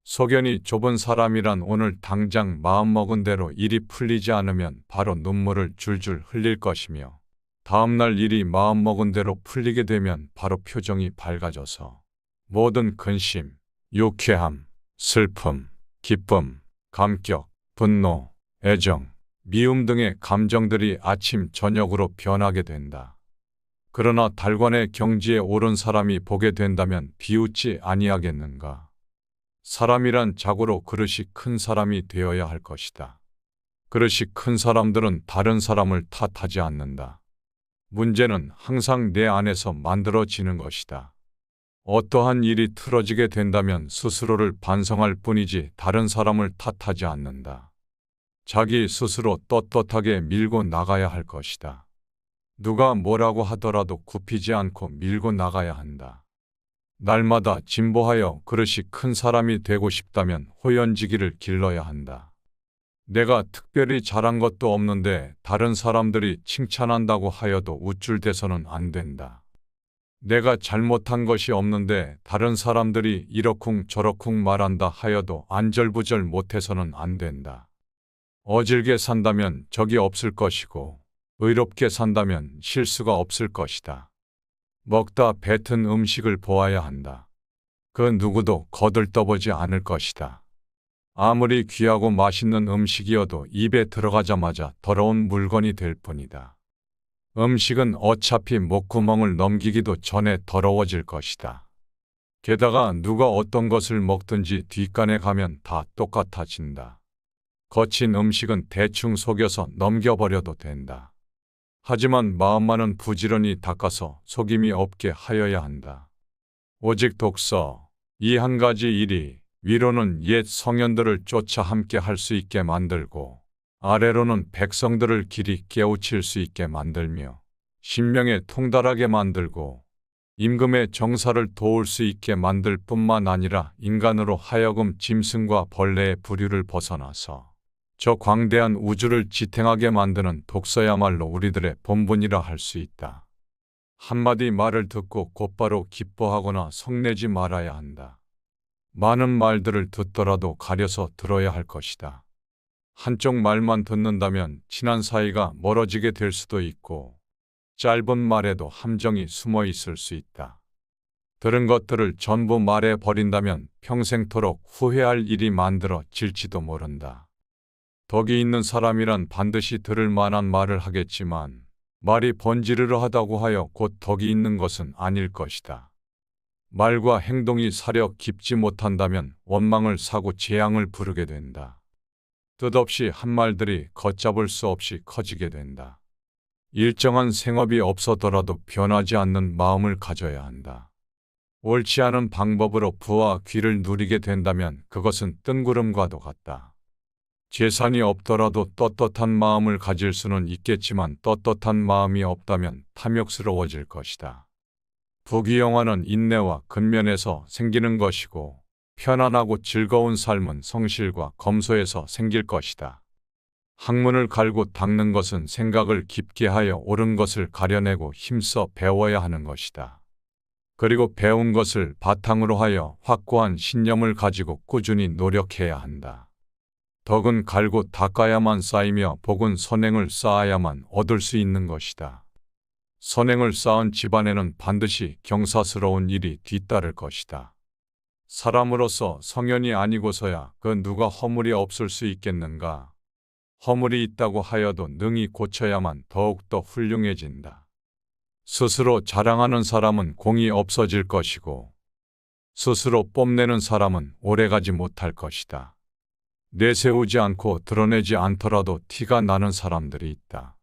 Speaker 1: 소견이 좁은 사람이란 오늘 당장 마음먹은 대로 일이 풀리지 않으면 바로 눈물을 줄줄 흘릴 것이며 다음날 일이 마음먹은 대로 풀리게 되면 바로 표정이 밝아져서 모든 근심, 유쾌함, 슬픔, 기쁨, 감격, 분노, 애정, 미움 등의 감정들이 아침 저녁으로 변하게 된다. 그러나 달관의 경지에 오른 사람이 보게 된다면 비웃지 아니하겠는가. 사람이란 자고로 그릇이 큰 사람이 되어야 할 것이다. 그릇이 큰 사람들은 다른 사람을 탓하지 않는다. 문제는 항상 내 안에서 만들어지는 것이다. 어떠한 일이 틀어지게 된다면 스스로를 반성할 뿐이지 다른 사람을 탓하지 않는다. 자기 스스로 떳떳하게 밀고 나가야 할 것이다. 누가 뭐라고 하더라도 굽히지 않고 밀고 나가야 한다. 날마다 진보하여 그릇이 큰 사람이 되고 싶다면 호연지기를 길러야 한다. 내가 특별히 잘한 것도 없는데 다른 사람들이 칭찬한다고 하여도 우쭐대서는 안 된다. 내가 잘못한 것이 없는데 다른 사람들이 이러쿵 저러쿵 말한다 하여도 안절부절 못해서는 안 된다. 어질게 산다면 적이 없을 것이고 의롭게 산다면 실수가 없을 것이다. 먹다 뱉은 음식을 보아야 한다. 그 누구도 거들떠보지 않을 것이다. 아무리 귀하고 맛있는 음식이어도 입에 들어가자마자 더러운 물건이 될 뿐이다. 음식은 어차피 목구멍을 넘기기도 전에 더러워질 것이다. 게다가 누가 어떤 것을 먹든지 뒷간에 가면 다 똑같아진다. 거친 음식은 대충 속여서 넘겨버려도 된다. 하지만 마음만은 부지런히 닦아서 속임이 없게 하여야 한다. 오직 독서, 이 한 가지 일이 위로는 옛 성현들을 쫓아 함께 할 수 있게 만들고 아래로는 백성들을 길이 깨우칠 수 있게 만들며 신명에 통달하게 만들고 임금의 정사를 도울 수 있게 만들 뿐만 아니라 인간으로 하여금 짐승과 벌레의 부류를 벗어나서 저 광대한 우주를 지탱하게 만드는 독서야말로 우리들의 본분이라 할 수 있다. 한마디 말을 듣고 곧바로 기뻐하거나 성내지 말아야 한다. 많은 말들을 듣더라도 가려서 들어야 할 것이다. 한쪽 말만 듣는다면 친한 사이가 멀어지게 될 수도 있고 짧은 말에도 함정이 숨어 있을 수 있다. 들은 것들을 전부 말해 버린다면 평생토록 후회할 일이 만들어질지도 모른다. 덕이 있는 사람이란 반드시 들을 만한 말을 하겠지만 말이 번지르르 하다고 하여 곧 덕이 있는 것은 아닐 것이다. 말과 행동이 사려 깊지 못한다면 원망을 사고 재앙을 부르게 된다. 뜻없이 한 말들이 걷잡을 수 없이 커지게 된다. 일정한 생업이 없어더라도 변하지 않는 마음을 가져야 한다. 옳지 않은 방법으로 부와 귀를 누리게 된다면 그것은 뜬구름과도 같다. 재산이 없더라도 떳떳한 마음을 가질 수는 있겠지만 떳떳한 마음이 없다면 탐욕스러워질 것이다. 부귀영화는 인내와 근면에서 생기는 것이고 편안하고 즐거운 삶은 성실과 검소에서 생길 것이다. 학문을 갈고 닦는 것은 생각을 깊게 하여 옳은 것을 가려내고 힘써 배워야 하는 것이다. 그리고 배운 것을 바탕으로 하여 확고한 신념을 가지고 꾸준히 노력해야 한다. 덕은 갈고 닦아야만 쌓이며 복은 선행을 쌓아야만 얻을 수 있는 것이다. 선행을 쌓은 집안에는 반드시 경사스러운 일이 뒤따를 것이다. 사람으로서 성현이 아니고서야 그 누가 허물이 없을 수 있겠는가. 허물이 있다고 하여도 능히 고쳐야만 더욱더 훌륭해진다. 스스로 자랑하는 사람은 공이 없어질 것이고 스스로 뽐내는 사람은 오래가지 못할 것이다. 내세우지 않고 드러내지 않더라도 티가 나는 사람들이 있다.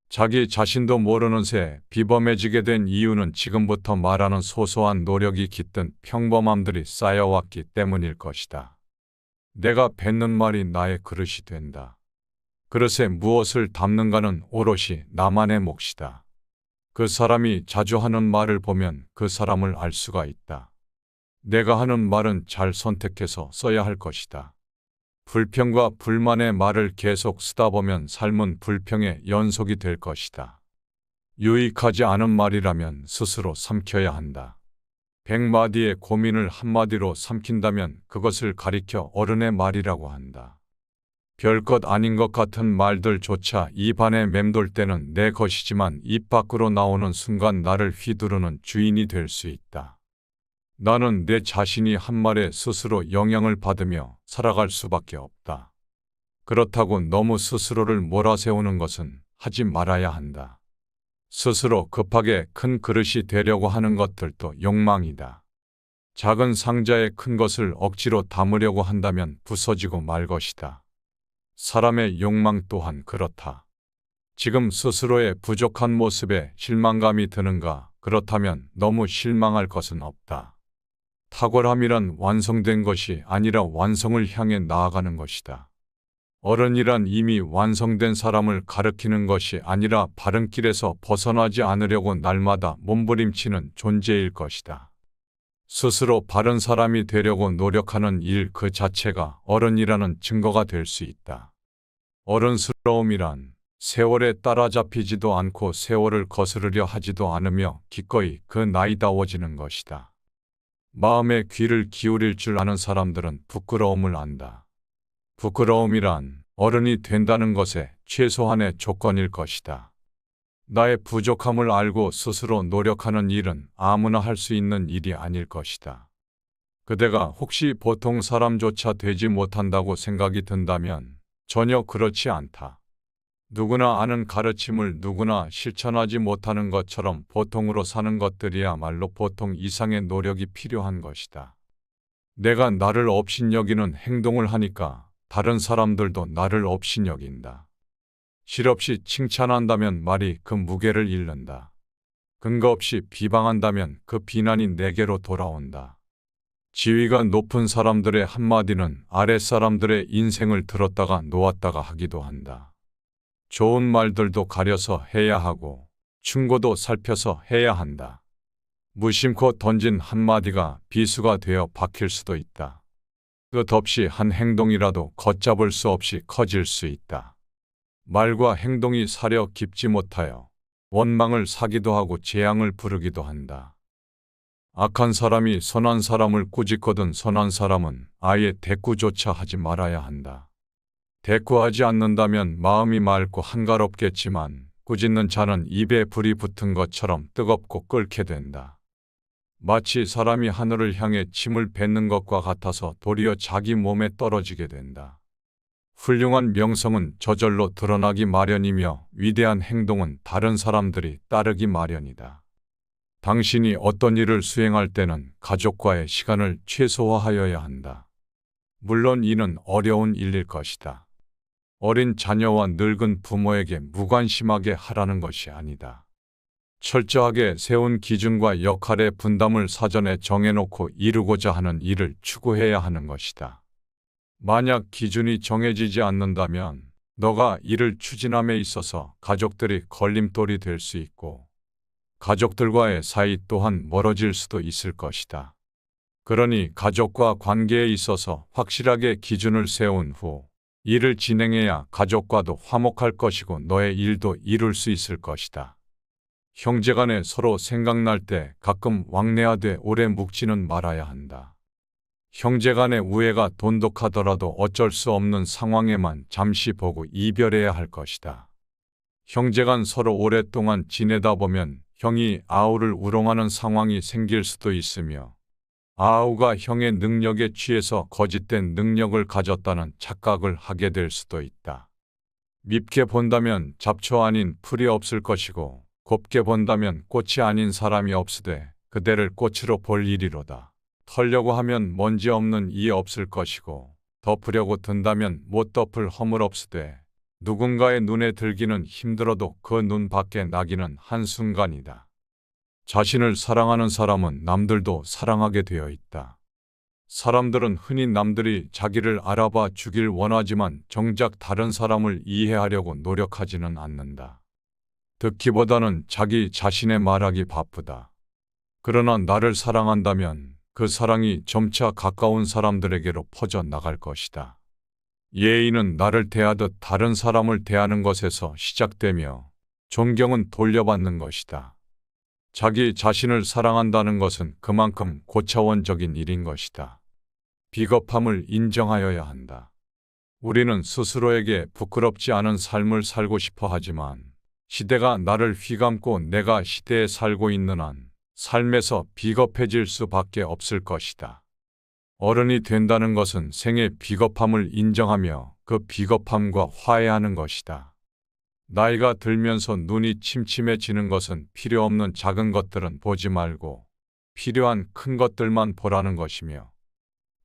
Speaker 1: 자기 자신도 모르는 새 비범해지게 된 이유는 지금부터 말하는 소소한 노력이 깃든 평범함들이 쌓여왔기 때문일 것이다. 내가 뱉는 말이 나의 그릇이 된다. 그릇에 무엇을 담는가는 오롯이 나만의 몫이다. 그 사람이 자주 하는 말을 보면 그 사람을 알 수가 있다. 내가 하는 말은 잘 선택해서 써야 할 것이다. 불평과 불만의 말을 계속 쓰다 보면 삶은 불평의 연속이 될 것이다. 유익하지 않은 말이라면 스스로 삼켜야 한다. 100마디의 고민을 한마디로 삼킨다면 그것을 가리켜 어른의 말이라고 한다. 별것 아닌 것 같은 말들조차 입 안에 맴돌 때는 내 것이지만 입 밖으로 나오는 순간 나를 휘두르는 주인이 될 수 있다. 나는 내 자신이 한 말에 스스로 영향을 받으며 살아갈 수밖에 없다. 그렇다고 너무 스스로를 몰아세우는 것은 하지 말아야 한다. 스스로 급하게 큰 그릇이 되려고 하는 것들도 욕망이다. 작은 상자에 큰 것을 억지로 담으려고 한다면 부서지고 말 것이다. 사람의 욕망 또한 그렇다. 지금 스스로의 부족한 모습에 실망감이 드는가? 그렇다면 너무 실망할 것은 없다. 탁월함이란 완성된 것이 아니라 완성을 향해 나아가는 것이다. 어른이란 이미 완성된 사람을 가리키는 것이 아니라 바른 길에서 벗어나지 않으려고 날마다 몸부림치는 존재일 것이다. 스스로 바른 사람이 되려고 노력하는 일 그 자체가 어른이라는 증거가 될 수 있다. 어른스러움이란 세월에 따라잡히지도 않고 세월을 거스르려 하지도 않으며 기꺼이 그 나이다워지는 것이다. 마음의 귀를 기울일 줄 아는 사람들은 부끄러움을 안다. 부끄러움이란 어른이 된다는 것의 최소한의 조건일 것이다. 나의 부족함을 알고 스스로 노력하는 일은 아무나 할 수 있는 일이 아닐 것이다. 그대가 혹시 보통 사람조차 되지 못한다고 생각이 든다면 전혀 그렇지 않다. 누구나 아는 가르침을 누구나 실천하지 못하는 것처럼 보통으로 사는 것들이야말로 보통 이상의 노력이 필요한 것이다. 내가 나를 업신여기는 행동을 하니까 다른 사람들도 나를 업신여긴다. 실없이 칭찬한다면 말이 그 무게를 잃는다. 근거 없이 비방한다면 그 비난이 내게로 돌아온다. 지위가 높은 사람들의 한마디는 아랫사람들의 인생을 들었다가 놓았다가 하기도 한다. 좋은 말들도 가려서 해야 하고 충고도 살펴서 해야 한다. 무심코 던진 한마디가 비수가 되어 박힐 수도 있다. 끝없이 한 행동이라도 걷잡을 수 없이 커질 수 있다. 말과 행동이 사려 깊지 못하여 원망을 사기도 하고 재앙을 부르기도 한다. 악한 사람이 선한 사람을 꾸짖거든 선한 사람은 아예 대꾸조차 하지 말아야 한다. 대꾸하지 않는다면 마음이 맑고 한가롭겠지만 꾸짖는 자는 입에 불이 붙은 것처럼 뜨겁고 끓게 된다. 마치 사람이 하늘을 향해 침을 뱉는 것과 같아서 도리어 자기 몸에 떨어지게 된다. 훌륭한 명성은 저절로 드러나기 마련이며 위대한 행동은 다른 사람들이 따르기 마련이다. 당신이 어떤 일을 수행할 때는 가족과의 시간을 최소화하여야 한다. 물론 이는 어려운 일일 것이다. 어린 자녀와 늙은 부모에게 무관심하게 하라는 것이 아니다. 철저하게 세운 기준과 역할의 분담을 사전에 정해놓고 이루고자 하는 일을 추구해야 하는 것이다. 만약 기준이 정해지지 않는다면 너가 이를 추진함에 있어서 가족들이 걸림돌이 될 수 있고 가족들과의 사이 또한 멀어질 수도 있을 것이다. 그러니 가족과 관계에 있어서 확실하게 기준을 세운 후 일을 진행해야 가족과도 화목할 것이고 너의 일도 이룰 수 있을 것이다. 형제간에 서로 생각날 때 가끔 왕래하되 오래 묵지는 말아야 한다. 형제간의 우애가 돈독하더라도 어쩔 수 없는 상황에만 잠시 보고 이별해야 할 것이다. 형제간 서로 오랫동안 지내다 보면 형이 아우를 우롱하는 상황이 생길 수도 있으며 아우가 형의 능력에 취해서 거짓된 능력을 가졌다는 착각을 하게 될 수도 있다. 밉게 본다면 잡초 아닌 풀이 없을 것이고 곱게 본다면 꽃이 아닌 사람이 없으되 그대를 꽃으로 볼 일이로다. 털려고 하면 먼지 없는 이 없을 것이고 덮으려고 든다면 못 덮을 허물 없으되 누군가의 눈에 들기는 힘들어도 그 눈 밖에 나기는 한순간이다. 자신을 사랑하는 사람은 남들도 사랑하게 되어 있다. 사람들은 흔히 남들이 자기를 알아봐 주길 원하지만 정작 다른 사람을 이해하려고 노력하지는 않는다. 듣기보다는 자기 자신의 말하기 바쁘다. 그러나 나를 사랑한다면 그 사랑이 점차 가까운 사람들에게로 퍼져 나갈 것이다. 예의는 나를 대하듯 다른 사람을 대하는 것에서 시작되며 존경은 돌려받는 것이다. 자기 자신을 사랑한다는 것은 그만큼 고차원적인 일인 것이다. 비겁함을 인정하여야 한다. 우리는 스스로에게 부끄럽지 않은 삶을 살고 싶어 하지만 시대가 나를 휘감고 내가 시대에 살고 있는 한 삶에서 비겁해질 수밖에 없을 것이다. 어른이 된다는 것은 생의 비겁함을 인정하며 그 비겁함과 화해하는 것이다. 나이가 들면서 눈이 침침해지는 것은 필요 없는 작은 것들은 보지 말고 필요한 큰 것들만 보라는 것이며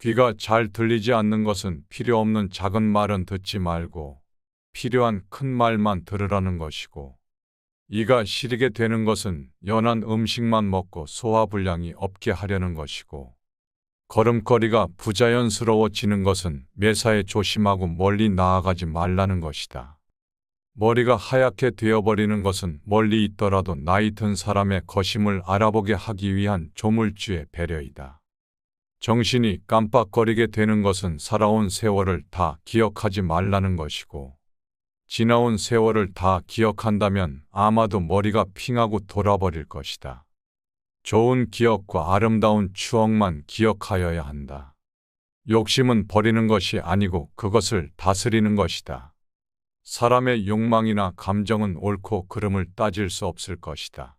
Speaker 1: 귀가 잘 들리지 않는 것은 필요 없는 작은 말은 듣지 말고 필요한 큰 말만 들으라는 것이고 이가 시리게 되는 것은 연한 음식만 먹고 소화불량이 없게 하려는 것이고 걸음걸이가 부자연스러워지는 것은 매사에 조심하고 멀리 나아가지 말라는 것이다. 머리가 하얗게 되어버리는 것은 멀리 있더라도 나이 든 사람의 거심을 알아보게 하기 위한 조물주의 배려이다. 정신이 깜빡거리게 되는 것은 살아온 세월을 다 기억하지 말라는 것이고 지나온 세월을 다 기억한다면 아마도 머리가 핑하고 돌아버릴 것이다. 좋은 기억과 아름다운 추억만 기억하여야 한다. 욕심은 버리는 것이 아니고 그것을 다스리는 것이다. 사람의 욕망이나 감정은 옳고 그름을 따질 수 없을 것이다.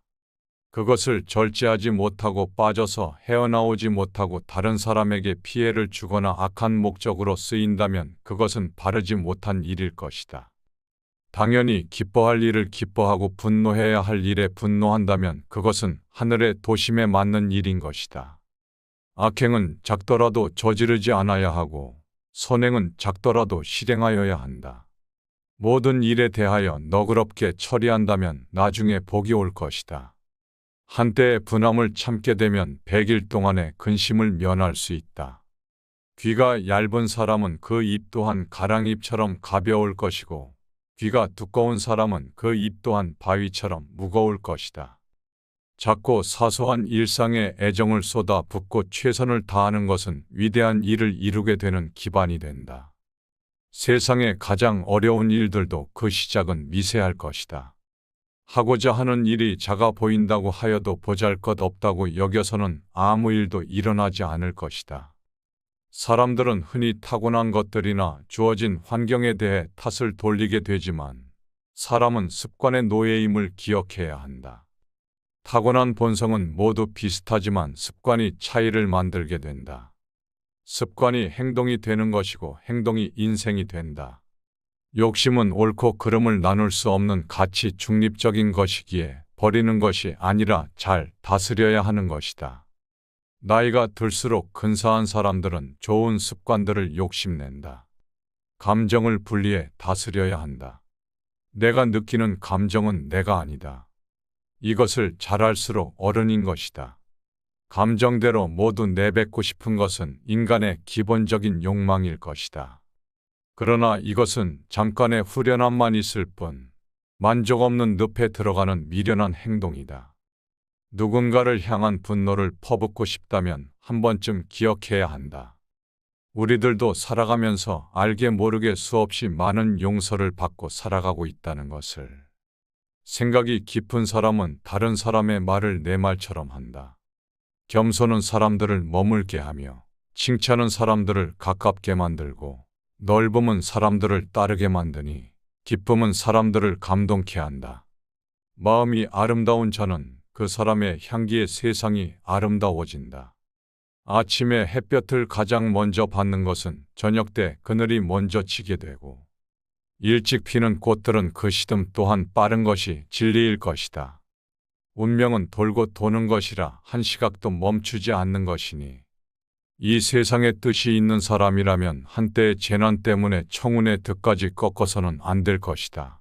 Speaker 1: 그것을 절제하지 못하고 빠져서 헤어나오지 못하고 다른 사람에게 피해를 주거나 악한 목적으로 쓰인다면 그것은 바르지 못한 일일 것이다. 당연히 기뻐할 일을 기뻐하고 분노해야 할 일에 분노한다면 그것은 하늘의 도심에 맞는 일인 것이다. 악행은 작더라도 저지르지 않아야 하고 선행은 작더라도 실행하여야 한다. 모든 일에 대하여 너그럽게 처리한다면 나중에 복이 올 것이다. 한때의 분함을 참게 되면 100일 동안의 근심을 면할 수 있다. 귀가 얇은 사람은 그 입 또한 가랑잎처럼 가벼울 것이고 귀가 두꺼운 사람은 그 입 또한 바위처럼 무거울 것이다. 작고 사소한 일상에 애정을 쏟아 붓고 최선을 다하는 것은 위대한 일을 이루게 되는 기반이 된다. 세상의 가장 어려운 일들도 그 시작은 미세할 것이다. 하고자 하는 일이 작아 보인다고 하여도 보잘것없다고 여겨서는 아무 일도 일어나지 않을 것이다. 사람들은 흔히 타고난 것들이나 주어진 환경에 대해 탓을 돌리게 되지만 사람은 습관의 노예임을 기억해야 한다. 타고난 본성은 모두 비슷하지만 습관이 차이를 만들게 된다. 습관이 행동이 되는 것이고 행동이 인생이 된다. 욕심은 옳고 그름을 나눌 수 없는 가치 중립적인 것이기에 버리는 것이 아니라 잘 다스려야 하는 것이다. 나이가 들수록 근사한 사람들은 좋은 습관들을 욕심낸다. 감정을 분리해 다스려야 한다. 내가 느끼는 감정은 내가 아니다. 이것을 잘 알수록 어른인 것이다. 감정대로 모두 내뱉고 싶은 것은 인간의 기본적인 욕망일 것이다. 그러나 이것은 잠깐의 후련함만 있을 뿐 만족 없는 늪에 들어가는 미련한 행동이다. 누군가를 향한 분노를 퍼붓고 싶다면 한 번쯤 기억해야 한다. 우리들도 살아가면서 알게 모르게 수없이 많은 용서를 받고 살아가고 있다는 것을. 생각이 깊은 사람은 다른 사람의 말을 내 말처럼 한다. 겸손은 사람들을 머물게 하며 칭찬은 사람들을 가깝게 만들고 넓음은 사람들을 따르게 만드니 기쁨은 사람들을 감동케 한다. 마음이 아름다운 자는 그 사람의 향기에 세상이 아름다워진다. 아침에 햇볕을 가장 먼저 받는 것은 저녁 때 그늘이 먼저 지게 되고 일찍 피는 꽃들은 그 시듬 또한 빠른 것이 진리일 것이다. 운명은 돌고 도는 것이라 한 시각도 멈추지 않는 것이니 이 세상에 뜻이 있는 사람이라면 한때의 재난 때문에 청운의 득까지 꺾어서는 안 될 것이다.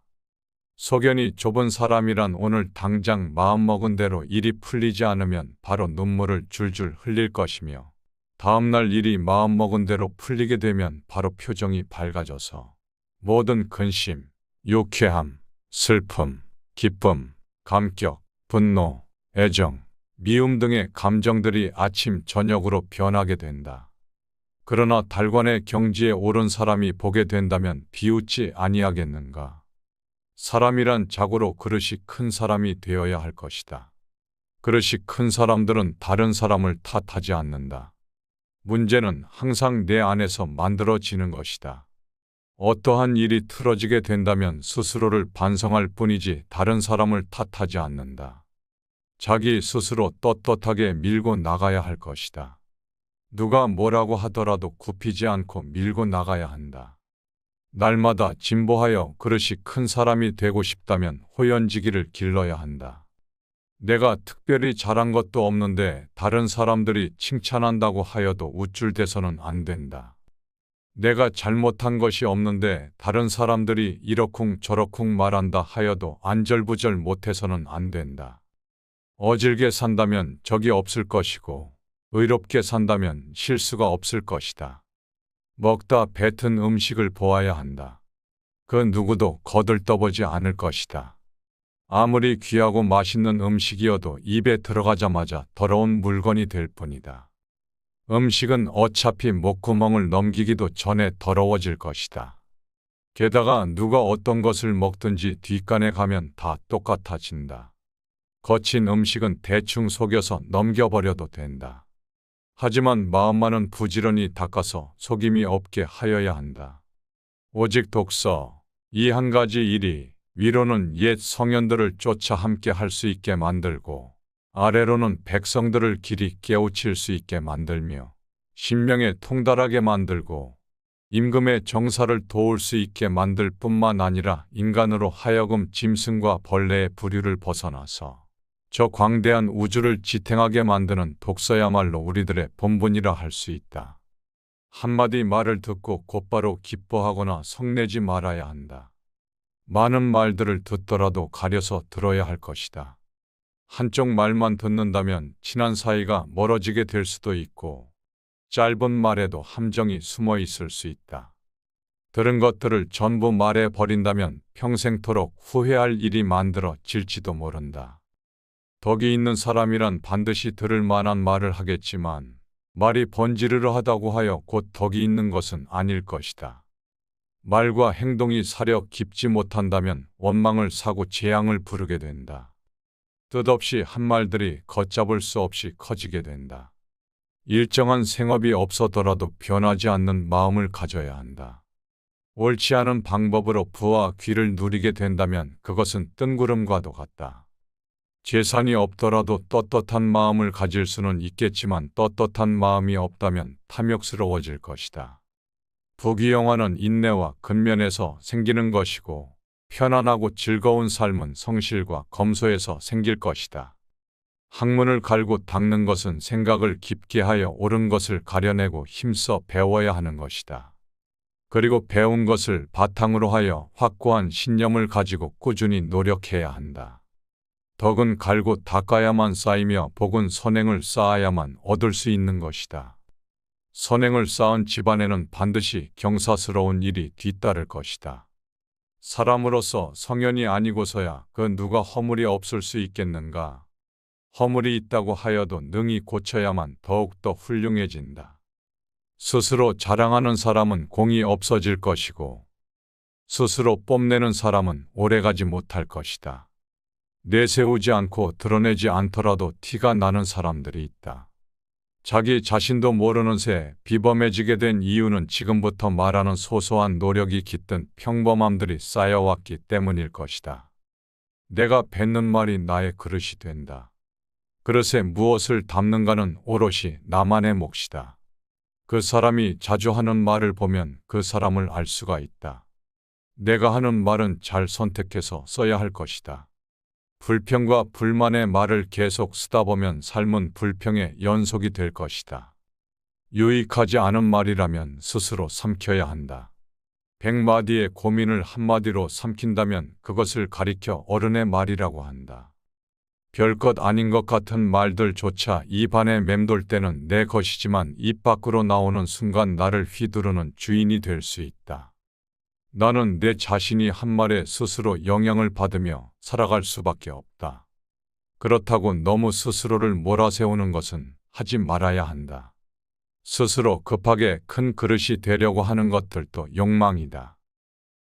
Speaker 1: 소견이 좁은 사람이란 오늘 당장 마음먹은 대로 일이 풀리지 않으면 바로 눈물을 줄줄 흘릴 것이며 다음날 일이 마음먹은 대로 풀리게 되면 바로 표정이 밝아져서 모든 근심, 유쾌함, 슬픔, 기쁨, 감격, 분노, 애정, 미움 등의 감정들이 아침 저녁으로 변하게 된다. 그러나 달관의 경지에 오른 사람이 보게 된다면 비웃지 아니하겠는가. 사람이란 자고로 그릇이 큰 사람이 되어야 할 것이다. 그릇이 큰 사람들은 다른 사람을 탓하지 않는다. 문제는 항상 내 안에서 만들어지는 것이다. 어떠한 일이 틀어지게 된다면 스스로를 반성할 뿐이지 다른 사람을 탓하지 않는다. 자기 스스로 떳떳하게 밀고 나가야 할 것이다. 누가 뭐라고 하더라도 굽히지 않고 밀고 나가야 한다. 날마다 진보하여 그릇이 큰 사람이 되고 싶다면 호연지기를 길러야 한다. 내가 특별히 잘한 것도 없는데 다른 사람들이 칭찬한다고 하여도 우쭐대서는 안 된다. 내가 잘못한 것이 없는데 다른 사람들이 이러쿵 저러쿵 말한다 하여도 안절부절 못해서는 안 된다. 어질게 산다면 적이 없을 것이고 의롭게 산다면 실수가 없을 것이다. 먹다 뱉은 음식을 보아야 한다. 그 누구도 거들떠보지 않을 것이다. 아무리 귀하고 맛있는 음식이어도 입에 들어가자마자 더러운 물건이 될 뿐이다. 음식은 어차피 목구멍을 넘기기도 전에 더러워질 것이다. 게다가 누가 어떤 것을 먹든지 뒷간에 가면 다 똑같아진다. 거친 음식은 대충 속여서 넘겨버려도 된다. 하지만 마음만은 부지런히 닦아서 속임이 없게 하여야 한다. 오직 독서, 이 한 가지 일이 위로는 옛 성현들을 쫓아 함께 할 수 있게 만들고 아래로는 백성들을 길이 깨우칠 수 있게 만들며 신명에 통달하게 만들고 임금의 정사를 도울 수 있게 만들 뿐만 아니라 인간으로 하여금 짐승과 벌레의 부류를 벗어나서 저 광대한 우주를 지탱하게 만드는 독서야말로 우리들의 본분이라 할 수 있다. 한마디 말을 듣고 곧바로 기뻐하거나 성내지 말아야 한다. 많은 말들을 듣더라도 가려서 들어야 할 것이다. 한쪽 말만 듣는다면 친한 사이가 멀어지게 될 수도 있고 짧은 말에도 함정이 숨어 있을 수 있다. 들은 것들을 전부 말해 버린다면 평생토록 후회할 일이 만들어질지도 모른다. 덕이 있는 사람이란 반드시 들을 만한 말을 하겠지만 말이 번지르르 하다고 하여 곧 덕이 있는 것은 아닐 것이다. 말과 행동이 사려 깊지 못한다면 원망을 사고 재앙을 부르게 된다. 뜻없이 한 말들이 걷잡을 수 없이 커지게 된다. 일정한 생업이 없어더라도 변하지 않는 마음을 가져야 한다. 옳지 않은 방법으로 부와 귀를 누리게 된다면 그것은 뜬구름과도 같다. 재산이 없더라도 떳떳한 마음을 가질 수는 있겠지만 떳떳한 마음이 없다면 탐욕스러워질 것이다. 부귀영화는 인내와 근면에서 생기는 것이고 편안하고 즐거운 삶은 성실과 검소에서 생길 것이다. 학문을 갈고 닦는 것은 생각을 깊게 하여 옳은 것을 가려내고 힘써 배워야 하는 것이다. 그리고 배운 것을 바탕으로 하여 확고한 신념을 가지고 꾸준히 노력해야 한다. 덕은 갈고 닦아야만 쌓이며 복은 선행을 쌓아야만 얻을 수 있는 것이다. 선행을 쌓은 집안에는 반드시 경사스러운 일이 뒤따를 것이다. 사람으로서 성현이 아니고서야 그 누가 허물이 없을 수 있겠는가. 허물이 있다고 하여도 능히 고쳐야만 더욱더 훌륭해진다. 스스로 자랑하는 사람은 공이 없어질 것이고 스스로 뽐내는 사람은 오래가지 못할 것이다. 내세우지 않고 드러내지 않더라도 티가 나는 사람들이 있다. 자기 자신도 모르는 새 비범해지게 된 이유는 지금부터 말하는 소소한 노력이 깃든 평범함들이 쌓여왔기 때문일 것이다. 내가 뱉는 말이 나의 그릇이 된다. 그릇에 무엇을 담는가는 오롯이 나만의 몫이다. 그 사람이 자주 하는 말을 보면 그 사람을 알 수가 있다. 내가 하는 말은 잘 선택해서 써야 할 것이다. 불평과 불만의 말을 계속 쓰다 보면 삶은 불평의 연속이 될 것이다. 유익하지 않은 말이라면 스스로 삼켜야 한다. 100마디의 고민을 한마디로 삼킨다면 그것을 가리켜 어른의 말이라고 한다. 별것 아닌 것 같은 말들조차 입안에 맴돌 때는 내 것이지만 입 밖으로 나오는 순간 나를 휘두르는 주인이 될 수 있다. 나는 내 자신이 한 말에 스스로 영향을 받으며 살아갈 수밖에 없다. 그렇다고 너무 스스로를 몰아세우는 것은 하지 말아야 한다. 스스로 급하게 큰 그릇이 되려고 하는 것들도 욕망이다.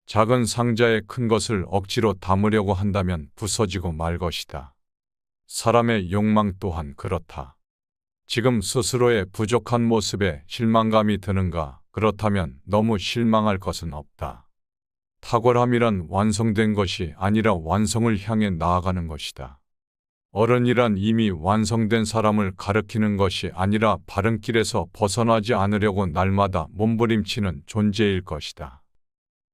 Speaker 1: 작은 상자에 큰 것을 억지로 담으려고 한다면 부서지고 말 것이다. 사람의 욕망 또한 그렇다. 지금 스스로의 부족한 모습에 실망감이 드는가? 그렇다면 너무 실망할 것은 없다. 탁월함이란 완성된 것이 아니라 완성을 향해 나아가는 것이다. 어른이란 이미 완성된 사람을 가리키는 것이 아니라 바른 길에서 벗어나지 않으려고 날마다 몸부림치는 존재일 것이다.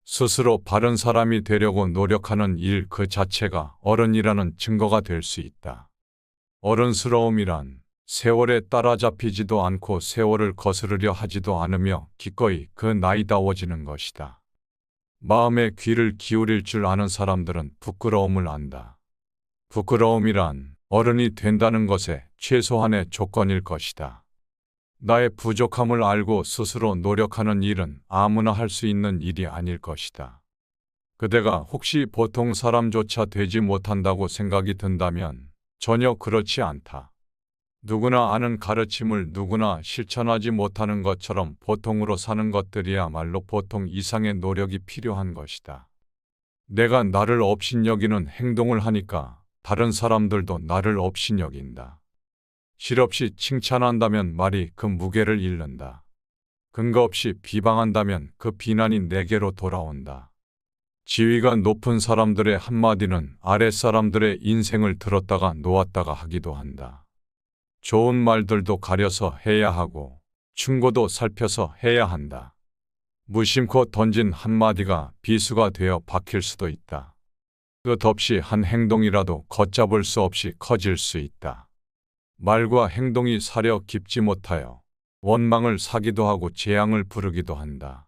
Speaker 1: 스스로 바른 사람이 되려고 노력하는 일 그 자체가 어른이라는 증거가 될 수 있다. 어른스러움이란 세월에 따라잡히지도 않고 세월을 거스르려 하지도 않으며 기꺼이 그 나이다워지는 것이다. 마음의 귀를 기울일 줄 아는 사람들은 부끄러움을 안다. 부끄러움이란 어른이 된다는 것의 최소한의 조건일 것이다. 나의 부족함을 알고 스스로 노력하는 일은 아무나 할 수 있는 일이 아닐 것이다. 그대가 혹시 보통 사람조차 되지 못한다고 생각이 든다면 전혀 그렇지 않다. 누구나 아는 가르침을 누구나 실천하지 못하는 것처럼 보통으로 사는 것들이야말로 보통 이상의 노력이 필요한 것이다. 내가 나를 업신여기는 행동을 하니까 다른 사람들도 나를 업신여긴다. 실없이 칭찬한다면 말이 그 무게를 잃는다. 근거 없이 비방한다면 그 비난이 내게로 돌아온다. 지위가 높은 사람들의 한마디는 아랫사람들의 인생을 들었다가 놓았다가 하기도 한다. 좋은 말들도 가려서 해야 하고 충고도 살펴서 해야 한다. 무심코 던진 한마디가 비수가 되어 박힐 수도 있다. 끝없이 한 행동이라도 걷잡을 수 없이 커질 수 있다. 말과 행동이 사려 깊지 못하여 원망을 사기도 하고 재앙을 부르기도 한다.